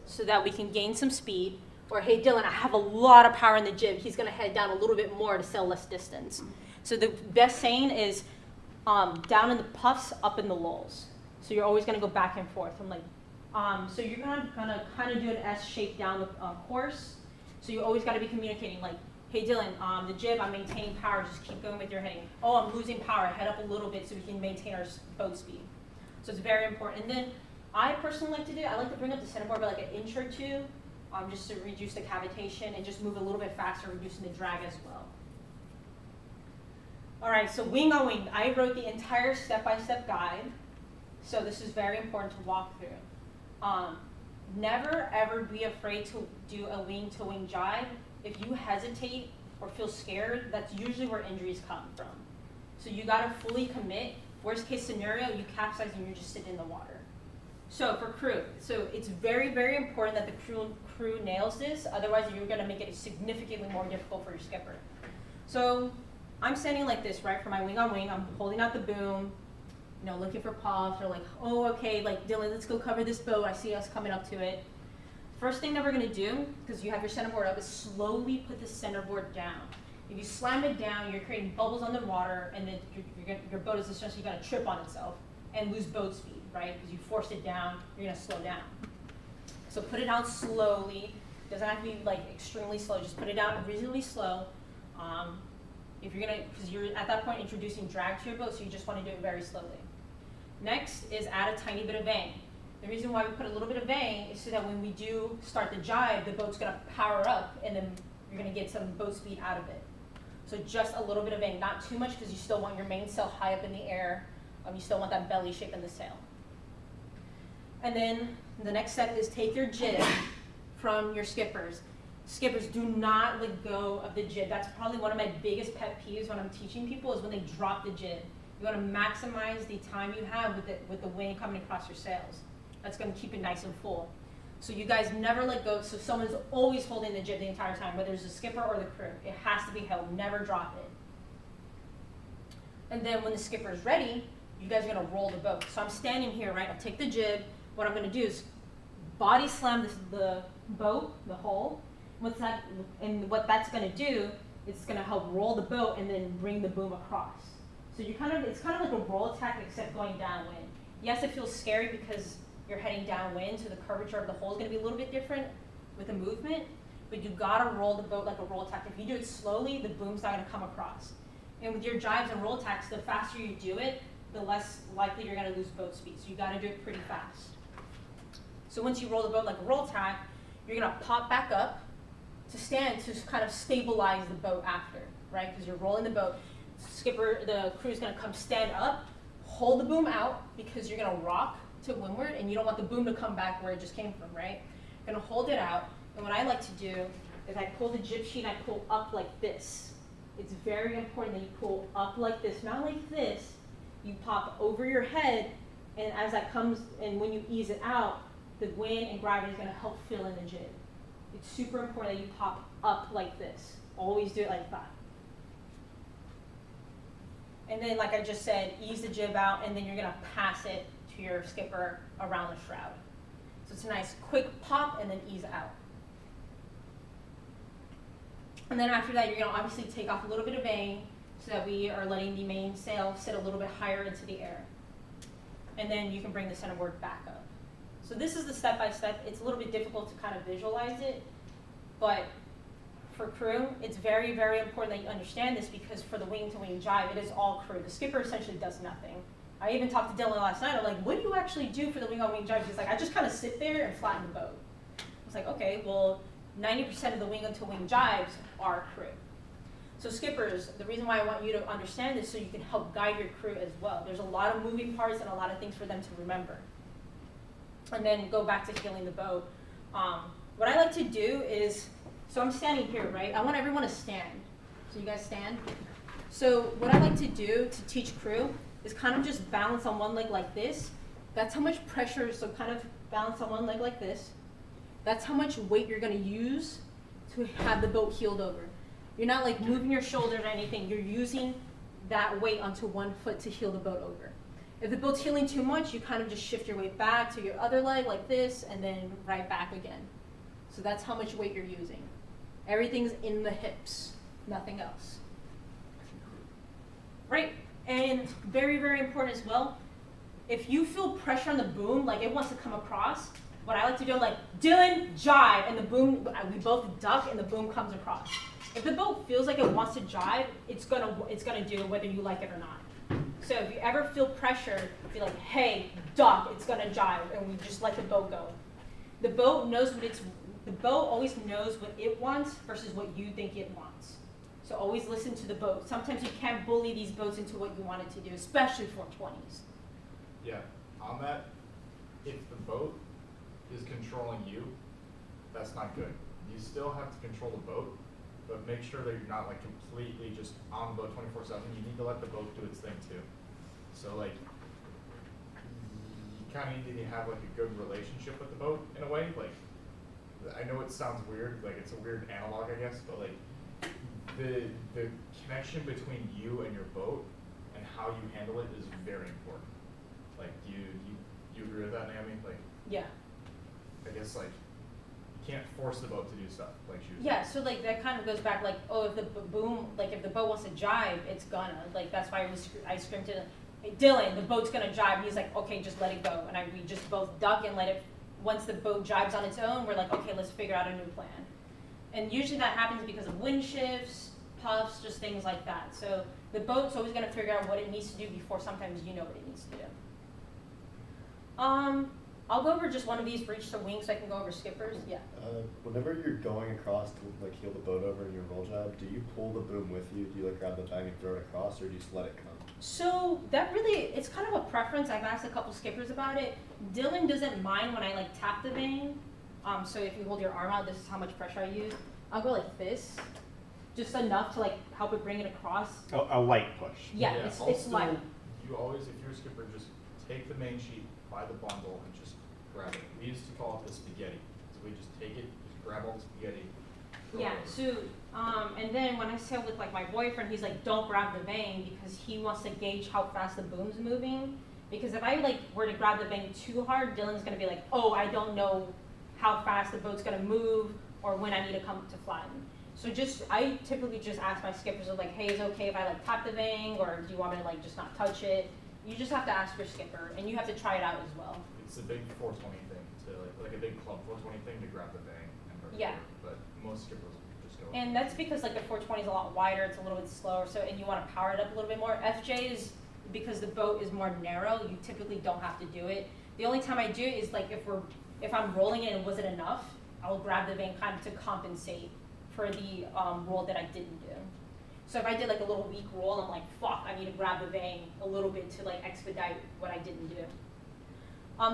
so that we can gain some speed. Or hey Dylan, I have a lot of power in the jib, he's gonna head down a little bit more to sail less distance. So the best saying is down in the puffs, up in the lulls. So you're always gonna go back and forth. I'm like, so you're gonna kind of do an S shape down the course. So you always gotta be communicating like, hey Dylan, the jib, I'm maintaining power, just keep going with your heading. Oh, I'm losing power, head up a little bit so we can maintain our boat speed. So it's very important. And then I personally like to do, I like to bring up the centerboard by like an inch or 2, just to reduce the cavitation and just move a little bit faster, reducing the drag as well. All right, so wing on wing. I wrote the entire step-by-step guide, so this is very important to walk through. Never ever be afraid to do a wing-to-wing jibe. If you hesitate or feel scared, that's usually where injuries come from. So you gotta fully commit. Worst case scenario, you capsize and you're just sitting in the water. So for crew, so it's very, very important that the crew nails this, otherwise you're gonna make it significantly more difficult for your skipper. So I'm standing like this, right, for my wing on wing. I'm holding out the boom, looking for puffs, or like, oh, okay, like, Dylan, let's go cover this boat. I see us coming up to it. First thing that we're gonna do, because you have your centerboard up, is slowly put the centerboard down. If you slam it down, you're creating bubbles on the water, and then your boat is essentially gonna trip on itself and lose boat speed, right? Because you forced it down, you're gonna slow down. So put it down slowly. Doesn't have to be like extremely slow. Just put it down reasonably slow. If you're gonna, because you're at that point introducing drag to your boat, so you just want to do it very slowly. Next is add a tiny bit of vane. The reason why we put a little bit of vane is so that when we do start the jibe, the boat's gonna power up and then you're gonna get some boat speed out of it. So just a little bit of vane, not too much because you still want your mainsail high up in the air. You still want that belly shape in the sail. And then the next step is take your jib from your skippers. Skippers, do not let go of the jib. That's probably one of my biggest pet peeves when I'm teaching people is when they drop the jib. You want to maximize the time you have with the wind coming across your sails. That's going to keep it nice and full. So you guys never let go. So someone's always holding the jib the entire time, whether it's the skipper or the crew. It has to be held. Never drop it. And then when the skipper is ready, you guys are going to roll the boat. So I'm standing here, right? I'll take the jib. What I'm going to do is body slam the boat, the hull. What that's going to do, it's going to help roll the boat and then bring the boom across. So it's kind of like a roll attack except going downwind. Yes, it feels scary because you're heading downwind, so the curvature of the hull is going to be a little bit different with the movement, but you got to roll the boat like a roll attack. If you do it slowly, the boom's not going to come across. And with your jibes and roll attacks, the faster you do it, the less likely you're going to lose boat speed. So you got to do it pretty fast. So once you roll the boat like a roll attack, you're going to pop back up to stand to kind of stabilize the boat after, right? Because you're rolling the boat. The crew's going to come stand up, hold the boom out because you're going to rock to windward and you don't want the boom to come back where it just came from, right? You're going to hold it out. And what I like to do is I pull the jib sheet and I pull up like this. It's very important that you pull up like this, not like this. You pop over your head, and as that comes, and when you ease it out, the wind and gravity is going to help fill in the jib. It's super important that you pop up like this. Always do it like that. And then, like I just said, ease the jib out, and then you're going to pass it to your skipper around the shroud. So it's a nice quick pop, and then ease out. And then after that, you're going to obviously take off a little bit of vane so that we are letting the mainsail sit a little bit higher into the air. And then you can bring the centerboard back up. So this is the step-by-step. It's a little bit difficult to kind of visualize it, but for crew, it's very, very important that you understand this because for the wing-to-wing jibe, it is all crew. The skipper essentially does nothing. I even talked to Dylan last night. I'm like, what do you actually do for the wing-on-wing jibe? He's like, I just kind of sit there and flatten the boat. I was like, okay, well, 90% of the wing-to-wing jibes are crew. So skippers, the reason why I want you to understand this so you can help guide your crew as well. There's a lot of moving parts and a lot of things for them to remember. And then go back to healing the boat. What I like to do is, so I'm standing here, right? I want everyone to stand. So you guys stand. So what I like to do to teach crew is kind of just balance on one leg like this. That's how much pressure, so kind of balance on one leg like this. That's how much weight you're gonna use to have the boat heeled over. You're not like moving your shoulders or anything. You're using that weight onto one foot to heel the boat over. If the boat's heeling too much, you kind of just shift your weight back to your other leg like this and then right back again. So that's how much weight you're using. Everything's in the hips, nothing else. Right, and very, very important as well, if you feel pressure on the boom, like it wants to come across, what I like to do, like, Dylan, jibe, and the boom, we both duck and the boom comes across. If the boat feels like it wants to jibe, it's gonna do it whether you like it or not. So if you ever feel pressure, be like, hey, duck, it's gonna jibe, and we just let the boat go. The boat always knows what it wants versus what you think it wants. So always listen to the boat. Sometimes you can't bully these boats into what you want it to do, especially 420s. Yeah, on that, if the boat is controlling you, that's not good. You still have to control the boat, but make sure that you're not like completely just on the boat 24/7. You need to let the boat do its thing too. So like, you kind of need to have like a good relationship with the boat in a way. Like, I know it sounds weird, like it's a weird analog, I guess, but like the connection between you and your boat and how you handle it is very important. Like, do you agree with that, Naomi? Like, Yeah. I guess like you can't force the boat to do stuff like she was Yeah, so like that kind of goes back like, oh, if the boom, like if the boat wants to jibe, it's gonna. Like that's why I screamed to hey, Dylan, the boat's gonna jibe. He's like, okay, just let it go. And we just both duck and let it, once the boat jibes on its own, we're like, okay, let's figure out a new plan. And usually that happens because of wind shifts, puffs, just things like that. So the boat's always gonna figure out what it needs to do before sometimes you know what it needs to do. I'll go over just one of these for each to wing so I can go over skippers. Yeah. Whenever you're going across to like heel the boat over in your roll job, do you pull the boom with you? Do you like grab the bag and throw it across, or do you just let it come? So that really, it's kind of a preference. I've asked a couple skippers about it. Dylan doesn't mind when I like tap the vane. So if you hold your arm out, this is how much pressure I use. I'll go like this, just enough to like help it bring it across. A light push. Yeah, it's light. You always, if you're a skipper, just take the main sheet by the bundle and just grab it. We used to call it the spaghetti. So we just take it, just grab all the spaghetti. Yeah, so, and then when I sail with like my boyfriend, he's like, don't grab the vane because he wants to gauge how fast the boom's moving. Because if I like were to grab the vane too hard, Dylan's gonna be like, oh, I don't know how fast the boat's gonna move or when I need to come to flatten. So I typically just ask my skippers like, hey, is it okay if I like tap the vane, or do you want me to like just not touch it? You just have to ask your skipper, and you have to try it out as well. It's a big 420 thing to like a big club 420 thing to grab the bang and hurt Yeah. it, but most skippers just go. And that's because like the 420 is a lot wider, it's a little bit slower, so and you want to power it up a little bit more. FJ is because the boat is more narrow, you typically don't have to do it. The only time I do it is like if I'm rolling it and wasn't enough, I'll grab the vane kind of to compensate for the roll that I didn't do. So if I did like a little weak roll, I'm like, fuck, I need to grab the vane a little bit to like expedite what I didn't do.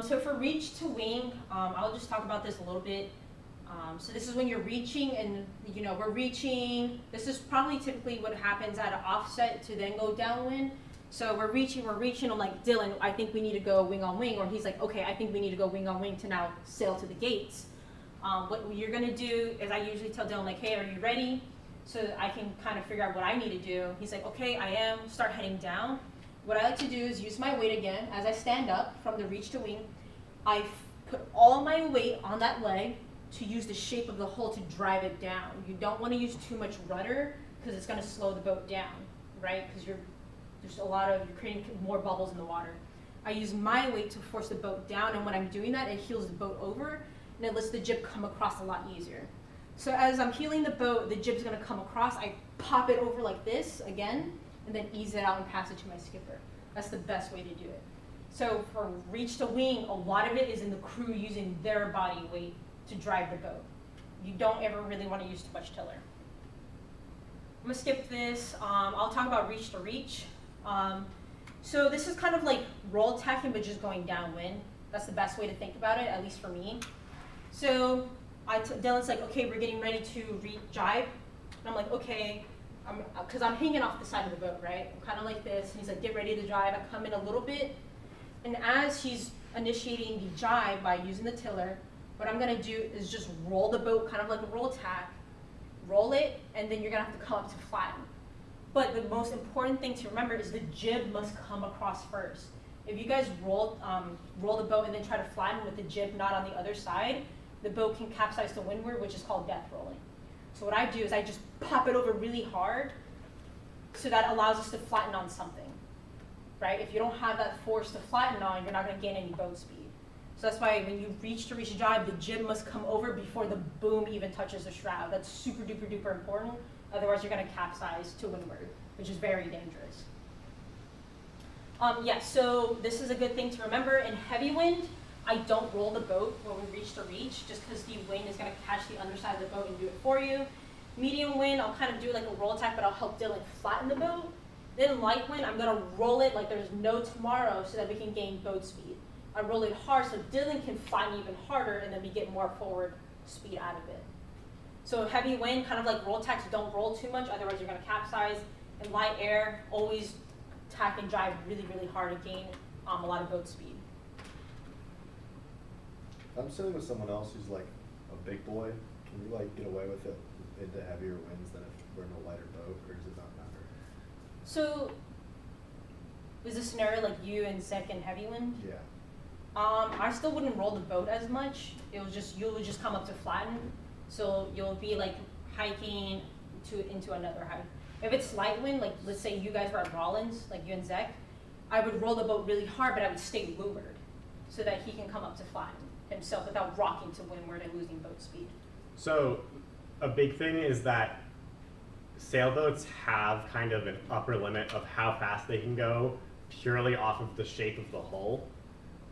So for reach to wing, I'll just talk about this a little bit. So this is when you're reaching and, you know, we're reaching. This is probably typically what happens at an offset to then go downwind. So we're reaching, I'm like, Dylan, I think we need to go wing on wing. Or he's like, okay, I think we need to go wing on wing to now sail to the gates. What you're gonna do is I usually tell Dylan like, hey, are you ready? So that I can kind of figure out what I need to do. He's like, okay, I am, start heading down. What I like to do is use my weight again. As I stand up from the reach to wing, I put all my weight on that leg to use the shape of the hull to drive it down. You don't want to use too much rudder because it's going to slow the boat down, right? Because you're creating more bubbles in the water. I use my weight to force the boat down, and when I'm doing that, it heels the boat over, and it lets the jib come across a lot easier. So as I'm heeling the boat, the jib's going to come across. I pop it over like this again, and then ease it out and pass it to my skipper. That's the best way to do it. So for reach to wing, a lot of it is in the crew using their body weight to drive the boat. You don't ever really want to use too much tiller. I'm going to skip this. I'll talk about reach to reach. So this is kind of like roll tacking, but just going downwind. That's the best way to think about it, at least for me. So Dylan's like, okay, we're getting ready to jibe. And I'm like, okay, because I'm hanging off the side of the boat, right? I'm kind of like this. And he's like, get ready to jibe. I come in a little bit. And as he's initiating the jibe by using the tiller, what I'm going to do is just roll the boat kind of like a roll tack, roll it, and then you're going to have to come up to flatten. But the most important thing to remember is the jib must come across first. If you guys roll the boat and then try to flatten with the jib not on the other side, the boat can capsize to windward, which is called death rolling. So what I do is I just pop it over really hard so that allows us to flatten on something, right? If you don't have that force to flatten on, you're not going to gain any boat speed. So that's why when you reach a jibe, the jib must come over before the boom even touches the shroud. That's super duper duper important. Otherwise, you're going to capsize to windward, which is very dangerous. So this is a good thing to remember. In heavy wind, I don't roll the boat when we reach the reach, just because the wind is going to catch the underside of the boat and do it for you. Medium wind, I'll kind of do like a roll attack, but I'll help Dylan flatten the boat. Then light wind, I'm going to roll it like there's no tomorrow so that we can gain boat speed. I roll it hard so Dylan can flatten even harder, and then we get more forward speed out of it. So heavy wind, kind of like roll tacks, don't roll too much, otherwise you're going to capsize. And light air, always tack and drive really, really hard to gain a lot of boat speed. If I'm sitting with someone else who's like a big boy, can you like get away with it into heavier winds than if we're in a lighter boat, or does it not matter? So, is this scenario like you and Zek in heavy wind? Yeah. I still wouldn't roll the boat as much. You'll just come up to flatten. So you'll be like hiking into another hike. If it's light wind, like let's say you guys were at Rollins, like you and Zek, I would roll the boat really hard, but I would stay leeward so that he can come up to flatten himself without rocking to windward and losing boat speed. So a big thing is that sailboats have kind of an upper limit of how fast they can go purely off of the shape of the hull.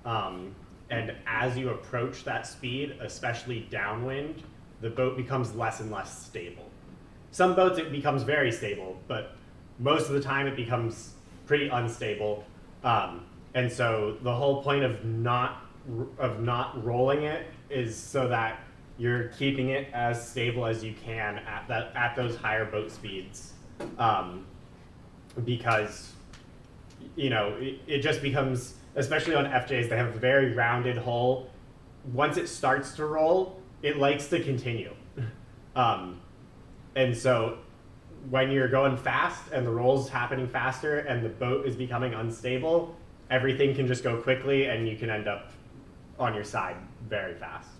And as you approach that speed, especially downwind, the boat becomes less and less stable. Some boats it becomes very stable, but most of the time it becomes pretty unstable. And so the whole point of not rolling it is so that you're keeping it as stable as you can at those higher boat speeds, because it just becomes, especially on FJs, they have a very rounded hull. Once it starts to roll, it likes to continue. And so when you're going fast and the roll's happening faster and the boat is becoming unstable, everything can just go quickly and you can end up on your side very fast.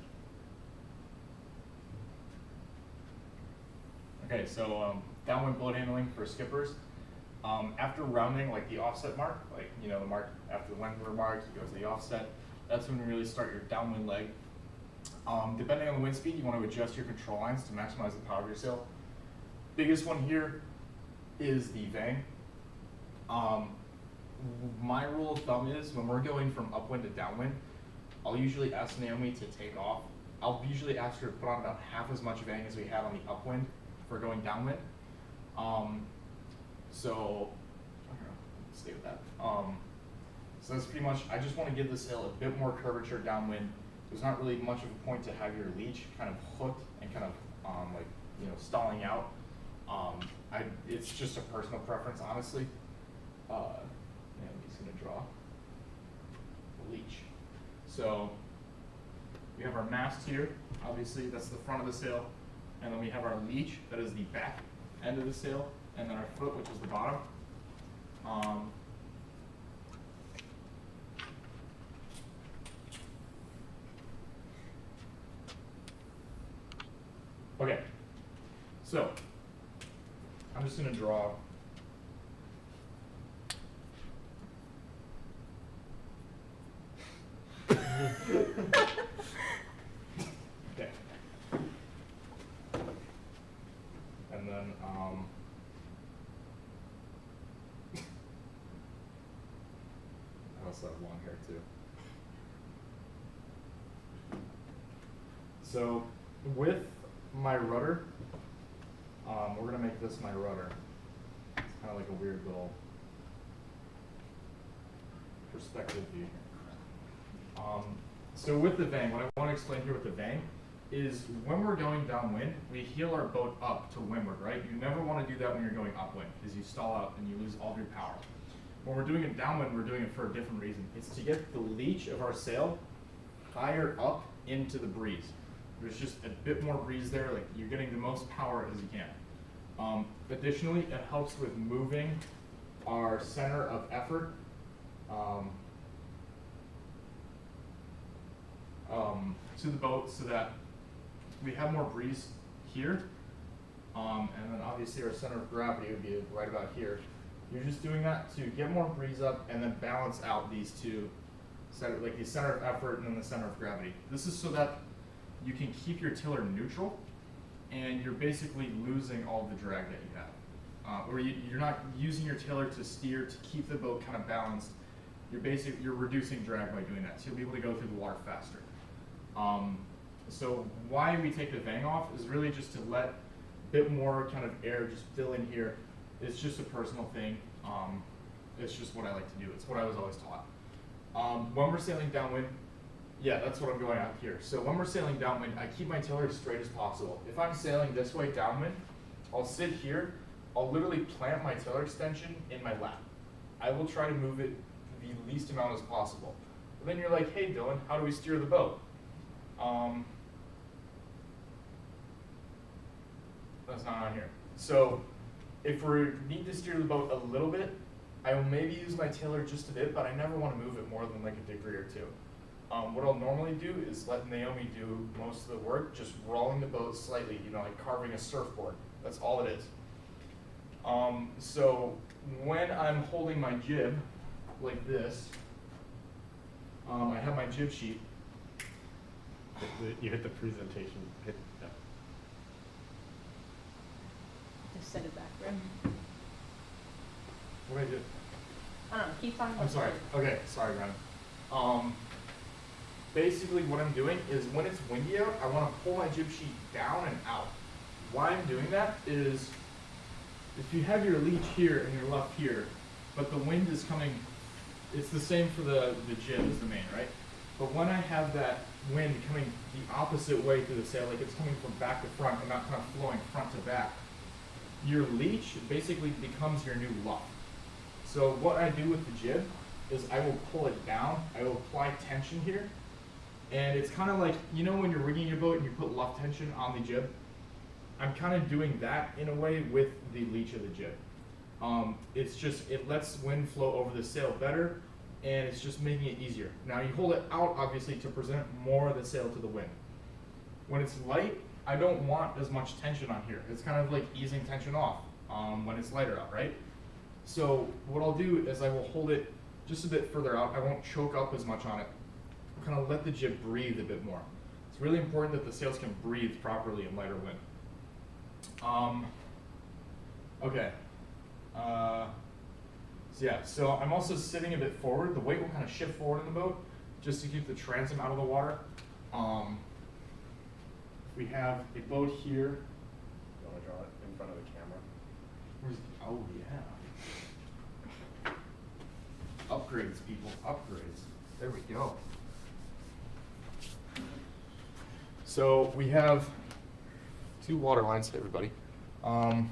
Okay, so downwind boat handling for skippers. After rounding like the offset mark, like the mark after the landward mark, you go to the offset. That's when you really start your downwind leg. Depending on the wind speed, you want to adjust your control lines to maximize the power of your sail. Biggest one here is the vang. My rule of thumb is when we're going from upwind to downwind, I'll usually ask Naomi to take off. I'll usually ask her to put on about half as much vang as we have on the upwind for going downwind. So stay with that. So that's pretty much, I just want to give the sail a bit more curvature downwind. There's not really much of a point to have your leech kind of hooked and kind of stalling out. It's just a personal preference, honestly. He's gonna draw the leech. So we have our mast here. Obviously, that's the front of the sail, and then we have our leech. That is the back end of the sail, and then our foot, which is the bottom. Okay, so I'm just gonna draw okay. And then I also have long hair too. So with my rudder, we're gonna make this my rudder. It's kind of like a weird little perspective view. So with the vang, what I want to explain here with the vang is when we're going downwind, we heel our boat up to windward, right? You never want to do that when you're going upwind because you stall out and you lose all of your power. When we're doing it downwind, we're doing it for a different reason. It's to get the leech of our sail higher up into the breeze. There's just a bit more breeze there, like you're getting the most power as you can. Additionally, it helps with moving our center of effort to the boat so that we have more breeze here. And then obviously our center of gravity would be right about here. You're just doing that to get more breeze up and then balance out these two, like the center of effort and then the center of gravity. This is so that you can keep your tiller neutral and you're basically losing all the drag that you have. Or you're not using your tiller to steer to keep the boat kind of balanced. You're reducing drag by doing that, so you'll be able to go through the water faster. So why we take the vang off is really just to let a bit more kind of air just fill in here. It's just a personal thing. It's just what I like to do. It's what I was always taught. When we're sailing downwind, yeah, that's what I'm going out here. So when we're sailing downwind, I keep my tiller as straight as possible. If I'm sailing this way downwind, I'll sit here. I'll literally plant my tiller extension in my lap. I will try to move it the least amount as possible. But then you're like, hey Dylan, how do we steer the boat? That's not on here. So if we need to steer the boat a little bit, I will maybe use my tiller just a bit, but I never want to move it more than like a degree or two. What I'll normally do is let Naomi do most of the work, just rolling the boat slightly, like carving a surfboard. That's all it is. So when I'm holding my jib like this, I have my jib sheet. You hit the presentation. Just send it back, bro. What do I do? I don't know, keep talking about I'm sorry. Okay, sorry, Ryan. Basically what I'm doing is when it's windy out, I want to pull my jib sheet down and out. Why I'm doing that is if you have your leech here and your luff here, but the wind is coming, it's the same for the jib as the main, right? But when I have that wind coming the opposite way through the sail, like it's coming from back to front and not kind of flowing front to back, your leech basically becomes your new luff. So what I do with the jib is I will pull it down, I will apply tension here, and it's kind of like, you know when you're rigging your boat and you put luff tension on the jib? I'm kind of doing that in a way with the leech of the jib. It's just, it lets wind flow over the sail better, and it's just making it easier. Now you hold it out obviously to present more of the sail to the wind. When it's light, I don't want as much tension on here. It's kind of like easing tension off when it's lighter out, right? So what I'll do is I will hold it just a bit further out. I won't choke up as much on it. I'll kind of let the jib breathe a bit more. It's really important that the sails can breathe properly in lighter wind. Okay. So yeah, so I'm also sitting a bit forward. The weight will kind of shift forward in the boat just to keep the transom out of the water. We have a boat here. You want to draw it in front of the camera? Where's, oh yeah. Upgrades, people, upgrades. There we go. So we have two water lines, everybody. One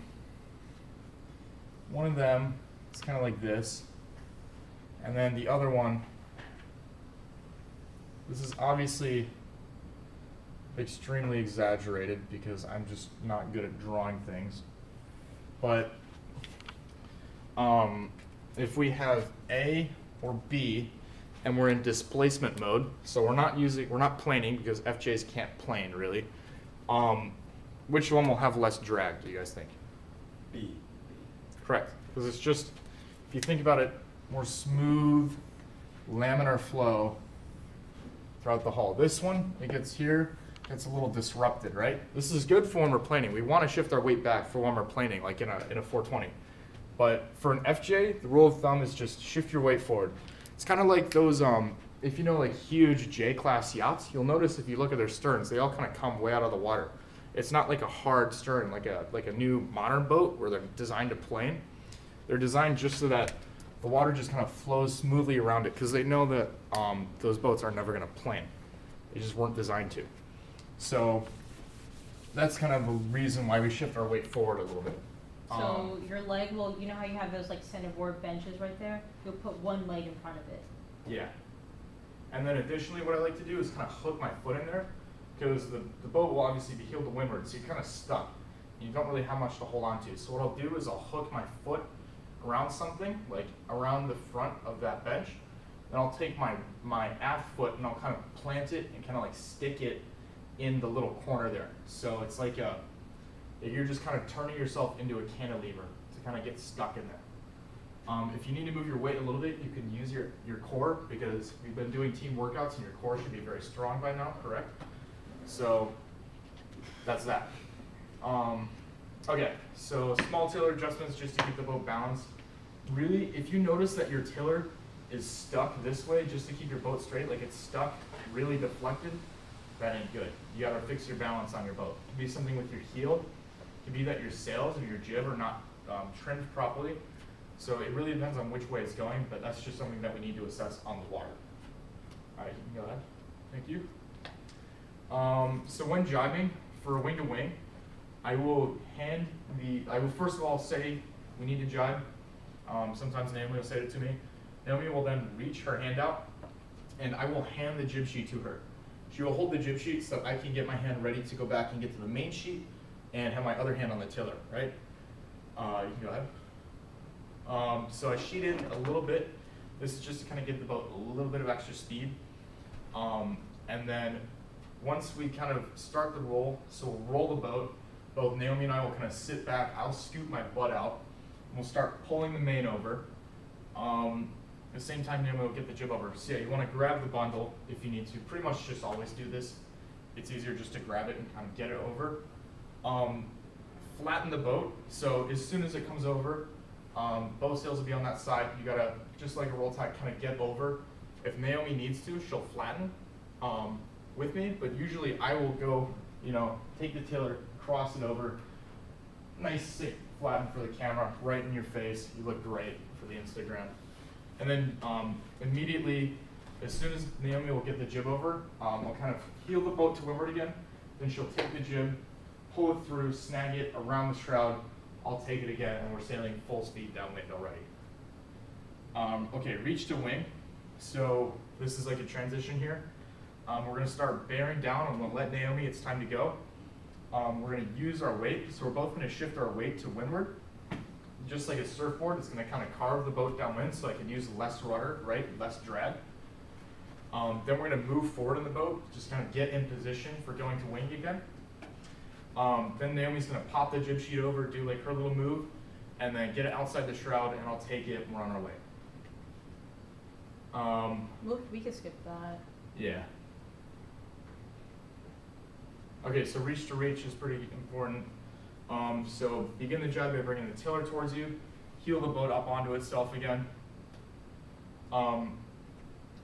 of them is kind of like this, and then the other one, this is obviously extremely exaggerated because I'm just not good at drawing things. But if we have A or B and we're in displacement mode, so we're not planing because FJs can't plane really. Which one will have less drag, do you guys think? B. Correct, because it's just, if you think about it, more smooth, laminar flow throughout the hull. This one, it gets here, it's a little disrupted, right? This is good for when we're planing. We want to shift our weight back for when we're planing, like in a 420. But for an FJ, the rule of thumb is just shift your weight forward. It's kind of like those, if you know like huge J-class yachts, you'll notice if you look at their sterns, they all kind of come way out of the water. It's not like a hard stern, like a new modern boat where they're designed to plane. They're designed just so that the water just kind of flows smoothly around it because they know that those boats are never going to plane. They just weren't designed to. So that's kind of the reason why we shift our weight forward a little bit. So your leg will, you know how you have those like centerboard benches right there? You'll put one leg in front of it. Yeah. And then additionally what I like to do is kind of hook my foot in there because the boat will obviously be heeled to windward, so you're kind of stuck. You don't really have much to hold on to. So what I'll do is I'll hook my foot around something, like around the front of that bench. Then I'll take my aft foot and I'll kind of plant it and kind of like stick it in the little corner there. So it's like you're just kind of turning yourself into a cantilever to kind of get stuck in there. If you need to move your weight a little bit, you can use your core because we've been doing team workouts and your core should be very strong by now, correct? So that's that. Okay, so small tiller adjustments just to keep the boat balanced. Really, if you notice that your tiller is stuck this way just to keep your boat straight, like it's stuck, really deflected, that ain't good. You gotta fix your balance on your boat. It could be something with your heel. It could be that your sails or your jib are not trimmed properly. So it really depends on which way it's going, but that's just something that we need to assess on the water. All right, you can go ahead. Thank you. So when jibing for wing to wing, I will first of all say we need to jibe. Sometimes Naomi will say it to me. Naomi will then reach her hand out and I will hand the jib sheet to her. She will hold the jib sheet so that I can get my hand ready to go back and get to the main sheet and have my other hand on the tiller, right? You can go ahead. So I sheet in a little bit. This is just to kind of give the boat a little bit of extra speed. And then once we kind of start the roll, so we'll roll the boat, both Naomi and I will kind of sit back, I'll scoot my butt out, and we'll start pulling the main over. At the same time, Naomi will get the jib over. So yeah, you want to grab the bundle if you need to. Pretty much just always do this. It's easier just to grab it and kind of get it over. flatten the boat. So as soon as it comes over, boat sails will be on that side. You gotta, just like a roll tide, kind of get over. If Naomi needs to, she'll flatten with me, but usually I will go, you know, take the tiller, cross it over, nice sick flatten for the camera, right in your face. You look great for the Instagram. And then immediately, as soon as Naomi will get the jib over, I'll kind of heel the boat to windward again. Then she'll take the jib, pull it through, snag it around the shroud. I'll take it again, and we're sailing full speed downwind already. Okay, reach to wing. So this is like a transition here. We're gonna start bearing down. I'm gonna let Naomi, it's time to go. We're gonna use our weight. So we're both gonna shift our weight to windward. Just like a surfboard, it's gonna kind of carve the boat downwind so I can use less rudder, right, less drag. Then we're gonna move forward in the boat, just kind of get in position for going to wing again. Then Naomi's gonna pop the jib sheet over, do like her little move, and then get it outside the shroud, and I'll take it and we're on our way. Look, we can skip that. Yeah. Okay, so reach to reach is pretty important. So begin the jib by bringing the tiller towards you, heel the boat up onto itself again.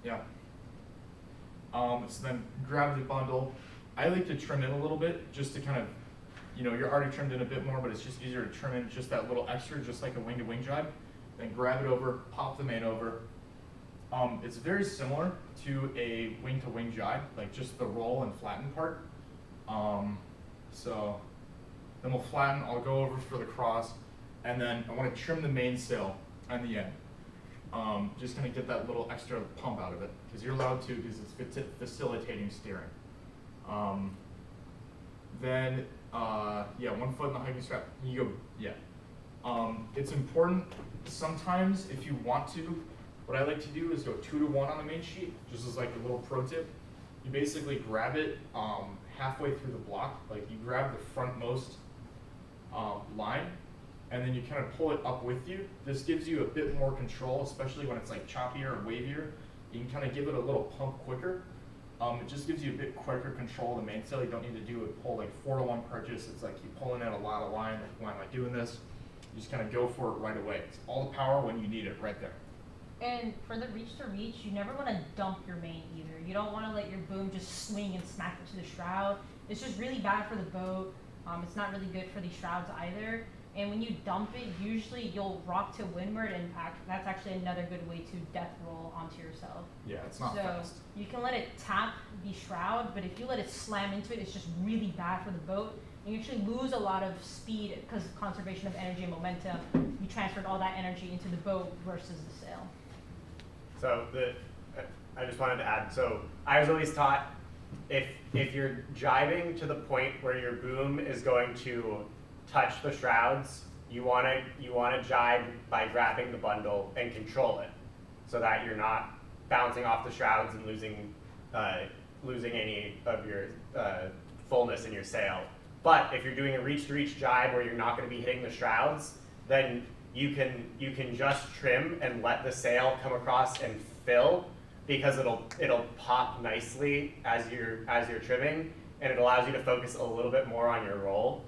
Yeah. So then grab the bundle. I like to trim in a little bit just to kind of, you know, you're already trimmed in a bit more, but it's just easier to trim in just that little extra, just like a wing-to-wing jibe. Then grab it over, pop the main over. It's very similar to a wing-to-wing jibe, like just the roll and flatten part. So then we'll flatten, I'll go over for the cross, and then I want to trim the mainsail on the end. Just kind of get that little extra pump out of it, because you're allowed to, because it's facilitating steering. Then, yeah, 1 foot in the hiking strap, you go, yeah. It's important, sometimes if you want to, what I like to do is go 2 to 1 on the main sheet, just as like a little pro tip. You basically grab it halfway through the block, like you grab the frontmost line, and then you kind of pull it up with you. This gives you a bit more control, especially when it's like choppier or wavier. You can kind of give it a little pump quicker. It just gives you a bit quicker control of the mainsail. You don't need to do a pull like 4 to 1 purchase. It's like you're pulling in a lot of line, like why am I doing this? You just kind of go for it right away. It's all the power when you need it right there. And for the reach to reach, you never want to dump your main either. You don't want to let your boom just swing and smack into the shroud. It's just really bad for the boat. It's not really good for the shrouds either. And when you dump it, usually you'll rock to windward impact. That's actually another good way to death roll onto yourself. Yeah, it's not fast. You can let it tap the shroud, but if you let it slam into it, it's just really bad for the boat. And you actually lose a lot of speed because of conservation of energy and momentum. You transferred all that energy into the boat versus the sail. So I just wanted to add, so I was always taught if you're jibing to the point where your boom is going to touch the shrouds, you want to jibe by grabbing the bundle and control it, so that you're not bouncing off the shrouds and losing any of your fullness in your sail. But if you're doing a reach-to-reach jibe where you're not going to be hitting the shrouds, then you can just trim and let the sail come across and fill, because it'll pop nicely as you're trimming, and it allows you to focus a little bit more on your roll.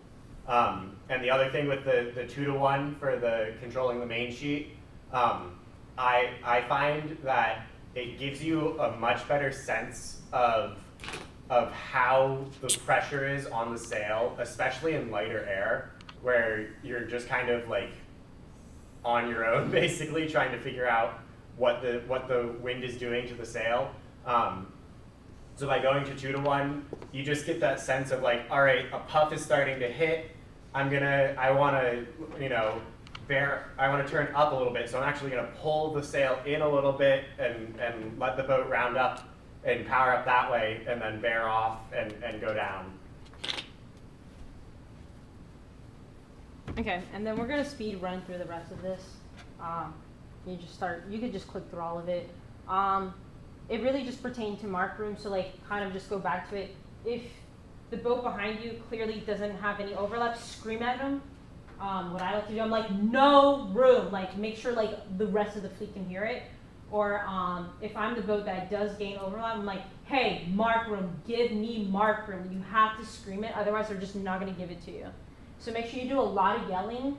And the other thing with the 2 to 1 for the controlling the main sheet, I find that it gives you a much better sense of how the pressure is on the sail, especially in lighter air, where you're just kind of like on your own, basically trying to figure out what the wind is doing to the sail. So by going to 2 to 1, you just get that sense of like, all right, a puff is starting to hit. I want to turn up a little bit, so I'm actually going to pull the sail in a little bit and let the boat round up and power up that way, and then bear off and go down. Okay, and then we're gonna speed run through the rest of this. You could just click through all of it. It really just pertained to Markroom, so like kind of just go back to it. If the boat behind you clearly doesn't have any overlap, scream at them. What I like to do, I'm like, no room, like make sure like the rest of the fleet can hear it. Or if I'm the boat that does gain overlap, I'm like, hey, Markroom, give me Markroom. You have to scream it, otherwise they're just not gonna give it to you. So make sure you do a lot of yelling.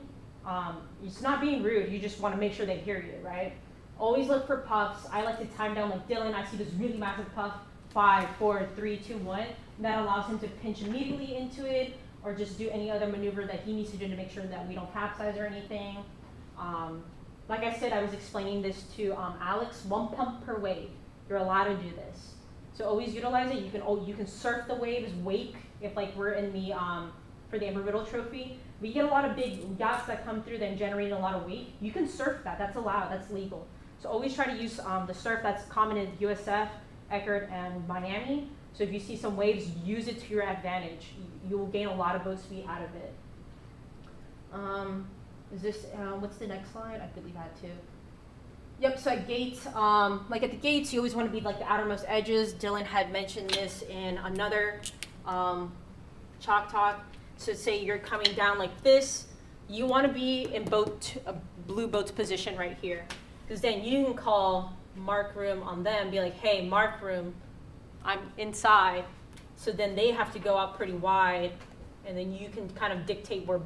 It's not being rude, you just want to make sure they hear you, right? Always look for puffs. I like to time down like Dylan. I see this really massive puff, 5, 4, 3, 2, 1. That allows him to pinch immediately into it, or just do any other maneuver that he needs to do to make sure that we don't capsize or anything. Like I said, I was explaining this to Alex, 1 pump per wave. You're allowed to do this. So always utilize it. You can surf the waves, wake, if like we're in the, for the Amber Riddle Trophy. We get a lot of big yachts that come through that generate a lot of weight. You can surf that, that's allowed, that's legal. So always try to use the surf that's common in USF, Eckerd, and Miami. So if you see some waves, use it to your advantage. You will gain a lot of boat speed out of it. Is this, what's the next slide? I believe I had two. Yep, so at gates, like at the gates, you always want to be like the outermost edges. Dylan had mentioned this in another chalk talk. So say you're coming down like this, you want to be in blue boat's position right here. Because then you can call Markroom on them, be like, hey, Markroom, I'm inside. So then they have to go out pretty wide, and then you can kind of dictate where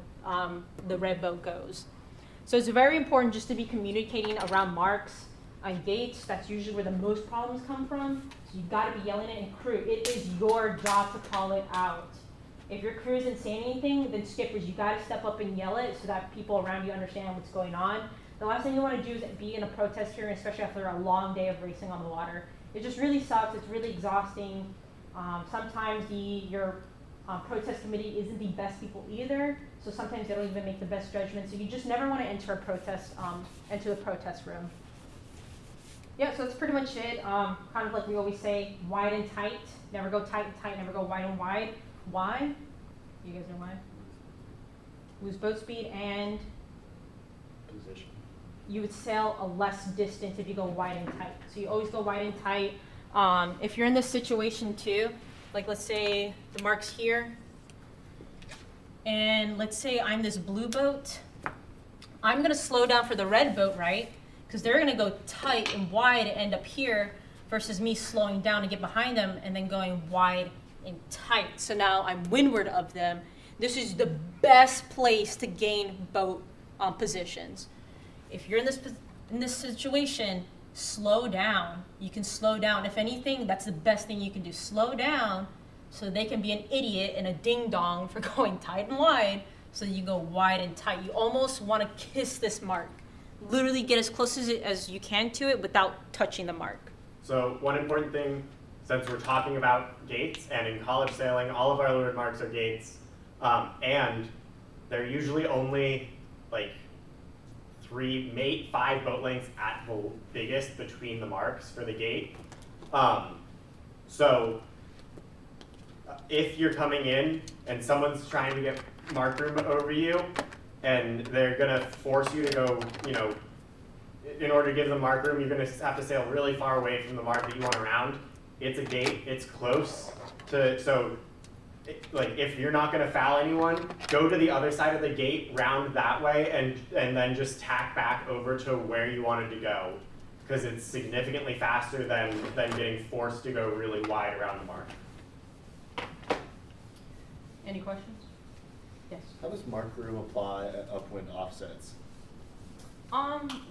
the red boat goes. So it's very important just to be communicating around marks on gates. That's usually where the most problems come from. So you've got to be yelling it, and crew, it is your job to call it out. If your crew isn't saying anything, then skippers, you got to step up and yell it so that people around you understand what's going on. The last thing you want to do is be in a protest hearing, especially after a long day of racing on the water. It just really sucks. It's really exhausting. Sometimes your protest committee isn't the best people either, so sometimes they don't even make the best judgment. So you just never want to enter the protest room. Yeah, so that's pretty much it. Kind of like we always say, wide and tight. Never go tight and tight. Never go wide and wide. Why? You guys know why? Lose boat speed and Position. you would sail a less distance if you go wide and tight. So you always go wide and tight. If you're in this situation too, like let's say the mark's here, and let's say I'm this blue boat, I'm gonna slow down for the red boat, right? Because they're gonna go tight and wide and end up here versus me slowing down to get behind them and then going wide and tight. So now I'm windward of them. This is the best place to gain boat positions. If you're in this situation, slow down. You can slow down. If anything, that's the best thing you can do. Slow down so they can be an idiot and a ding dong for going tight and wide, so you go wide and tight. You almost want to kiss this mark. Literally get as close as you can to it without touching the mark. So one important thing, since we're talking about gates, and in college sailing, all of our leeward marks are gates, and they're usually only like 5 boat lengths at the biggest between the marks for the gate. So if you're coming in and someone's trying to get Markroom over you, and they're gonna force you to go, in order to give them Markroom, you're gonna have to sail really far away from the mark that you want around. It's a gate, it's close to, like if you're not gonna foul anyone, go to the other side of the gate, round that way, and then just tack back over to where you wanted to go, because it's significantly faster than getting forced to go really wide around the mark. Any questions? Yes. How does Markroom apply at upwind offsets?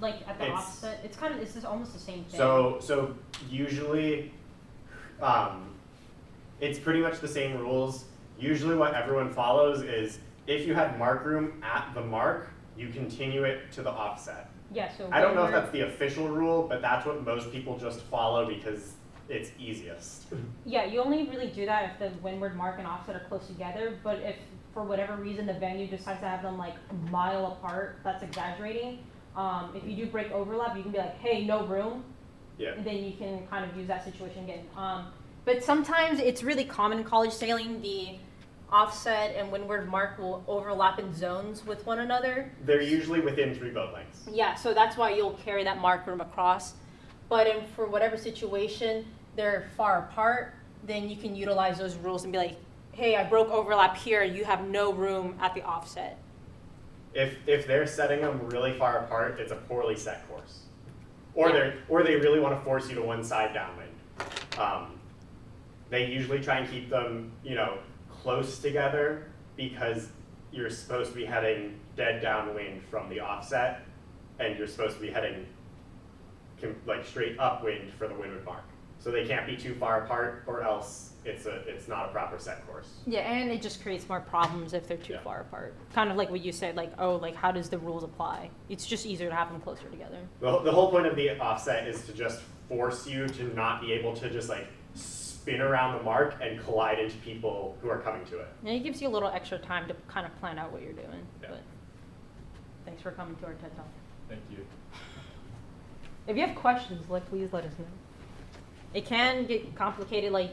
Like at the offset, it's just almost the same thing. So usually, it's pretty much the same rules. Usually what everyone follows is if you had Markroom at the mark, you continue it to the offset. Yeah, so I don't know if that's the official rule, but that's what most people just follow because it's easiest. Yeah, you only really do that if the windward mark and offset are close together, but if for whatever reason the venue decides to have them like a mile apart, that's exaggerating. If you do break overlap, you can be like, hey, no room. Yeah. And then you can kind of use that situation again. But sometimes it's really common in college sailing, the offset and windward mark will overlap in zones with one another. They're usually within 3 boat lengths. Yeah, so that's why you'll carry that Markroom across. But for whatever situation they're far apart, then you can utilize those rules and be like, hey, I broke overlap here, you have no room at the offset. If they're setting them really far apart, it's a poorly set course. Or Yeah. they really want to force you to one side downwind. They usually try and keep them, close together because you're supposed to be heading dead downwind from the offset, and you're supposed to be heading like straight upwind for the windward mark. So they can't be too far apart, or else it's not a proper set course. Yeah, and it just creates more problems if they're too Yeah. far apart. Kind of like what you said, like, oh, like how does the rules apply? It's just easier to have them closer together. The whole point of the offset is to just force you to not be able to just like spin around the mark and collide into people who are coming to it. And it gives you a little extra time to kind of plan out what you're doing. Yeah. But thanks for coming to our TED Talk. Thank you. If you have questions, please let us know. It can get complicated, like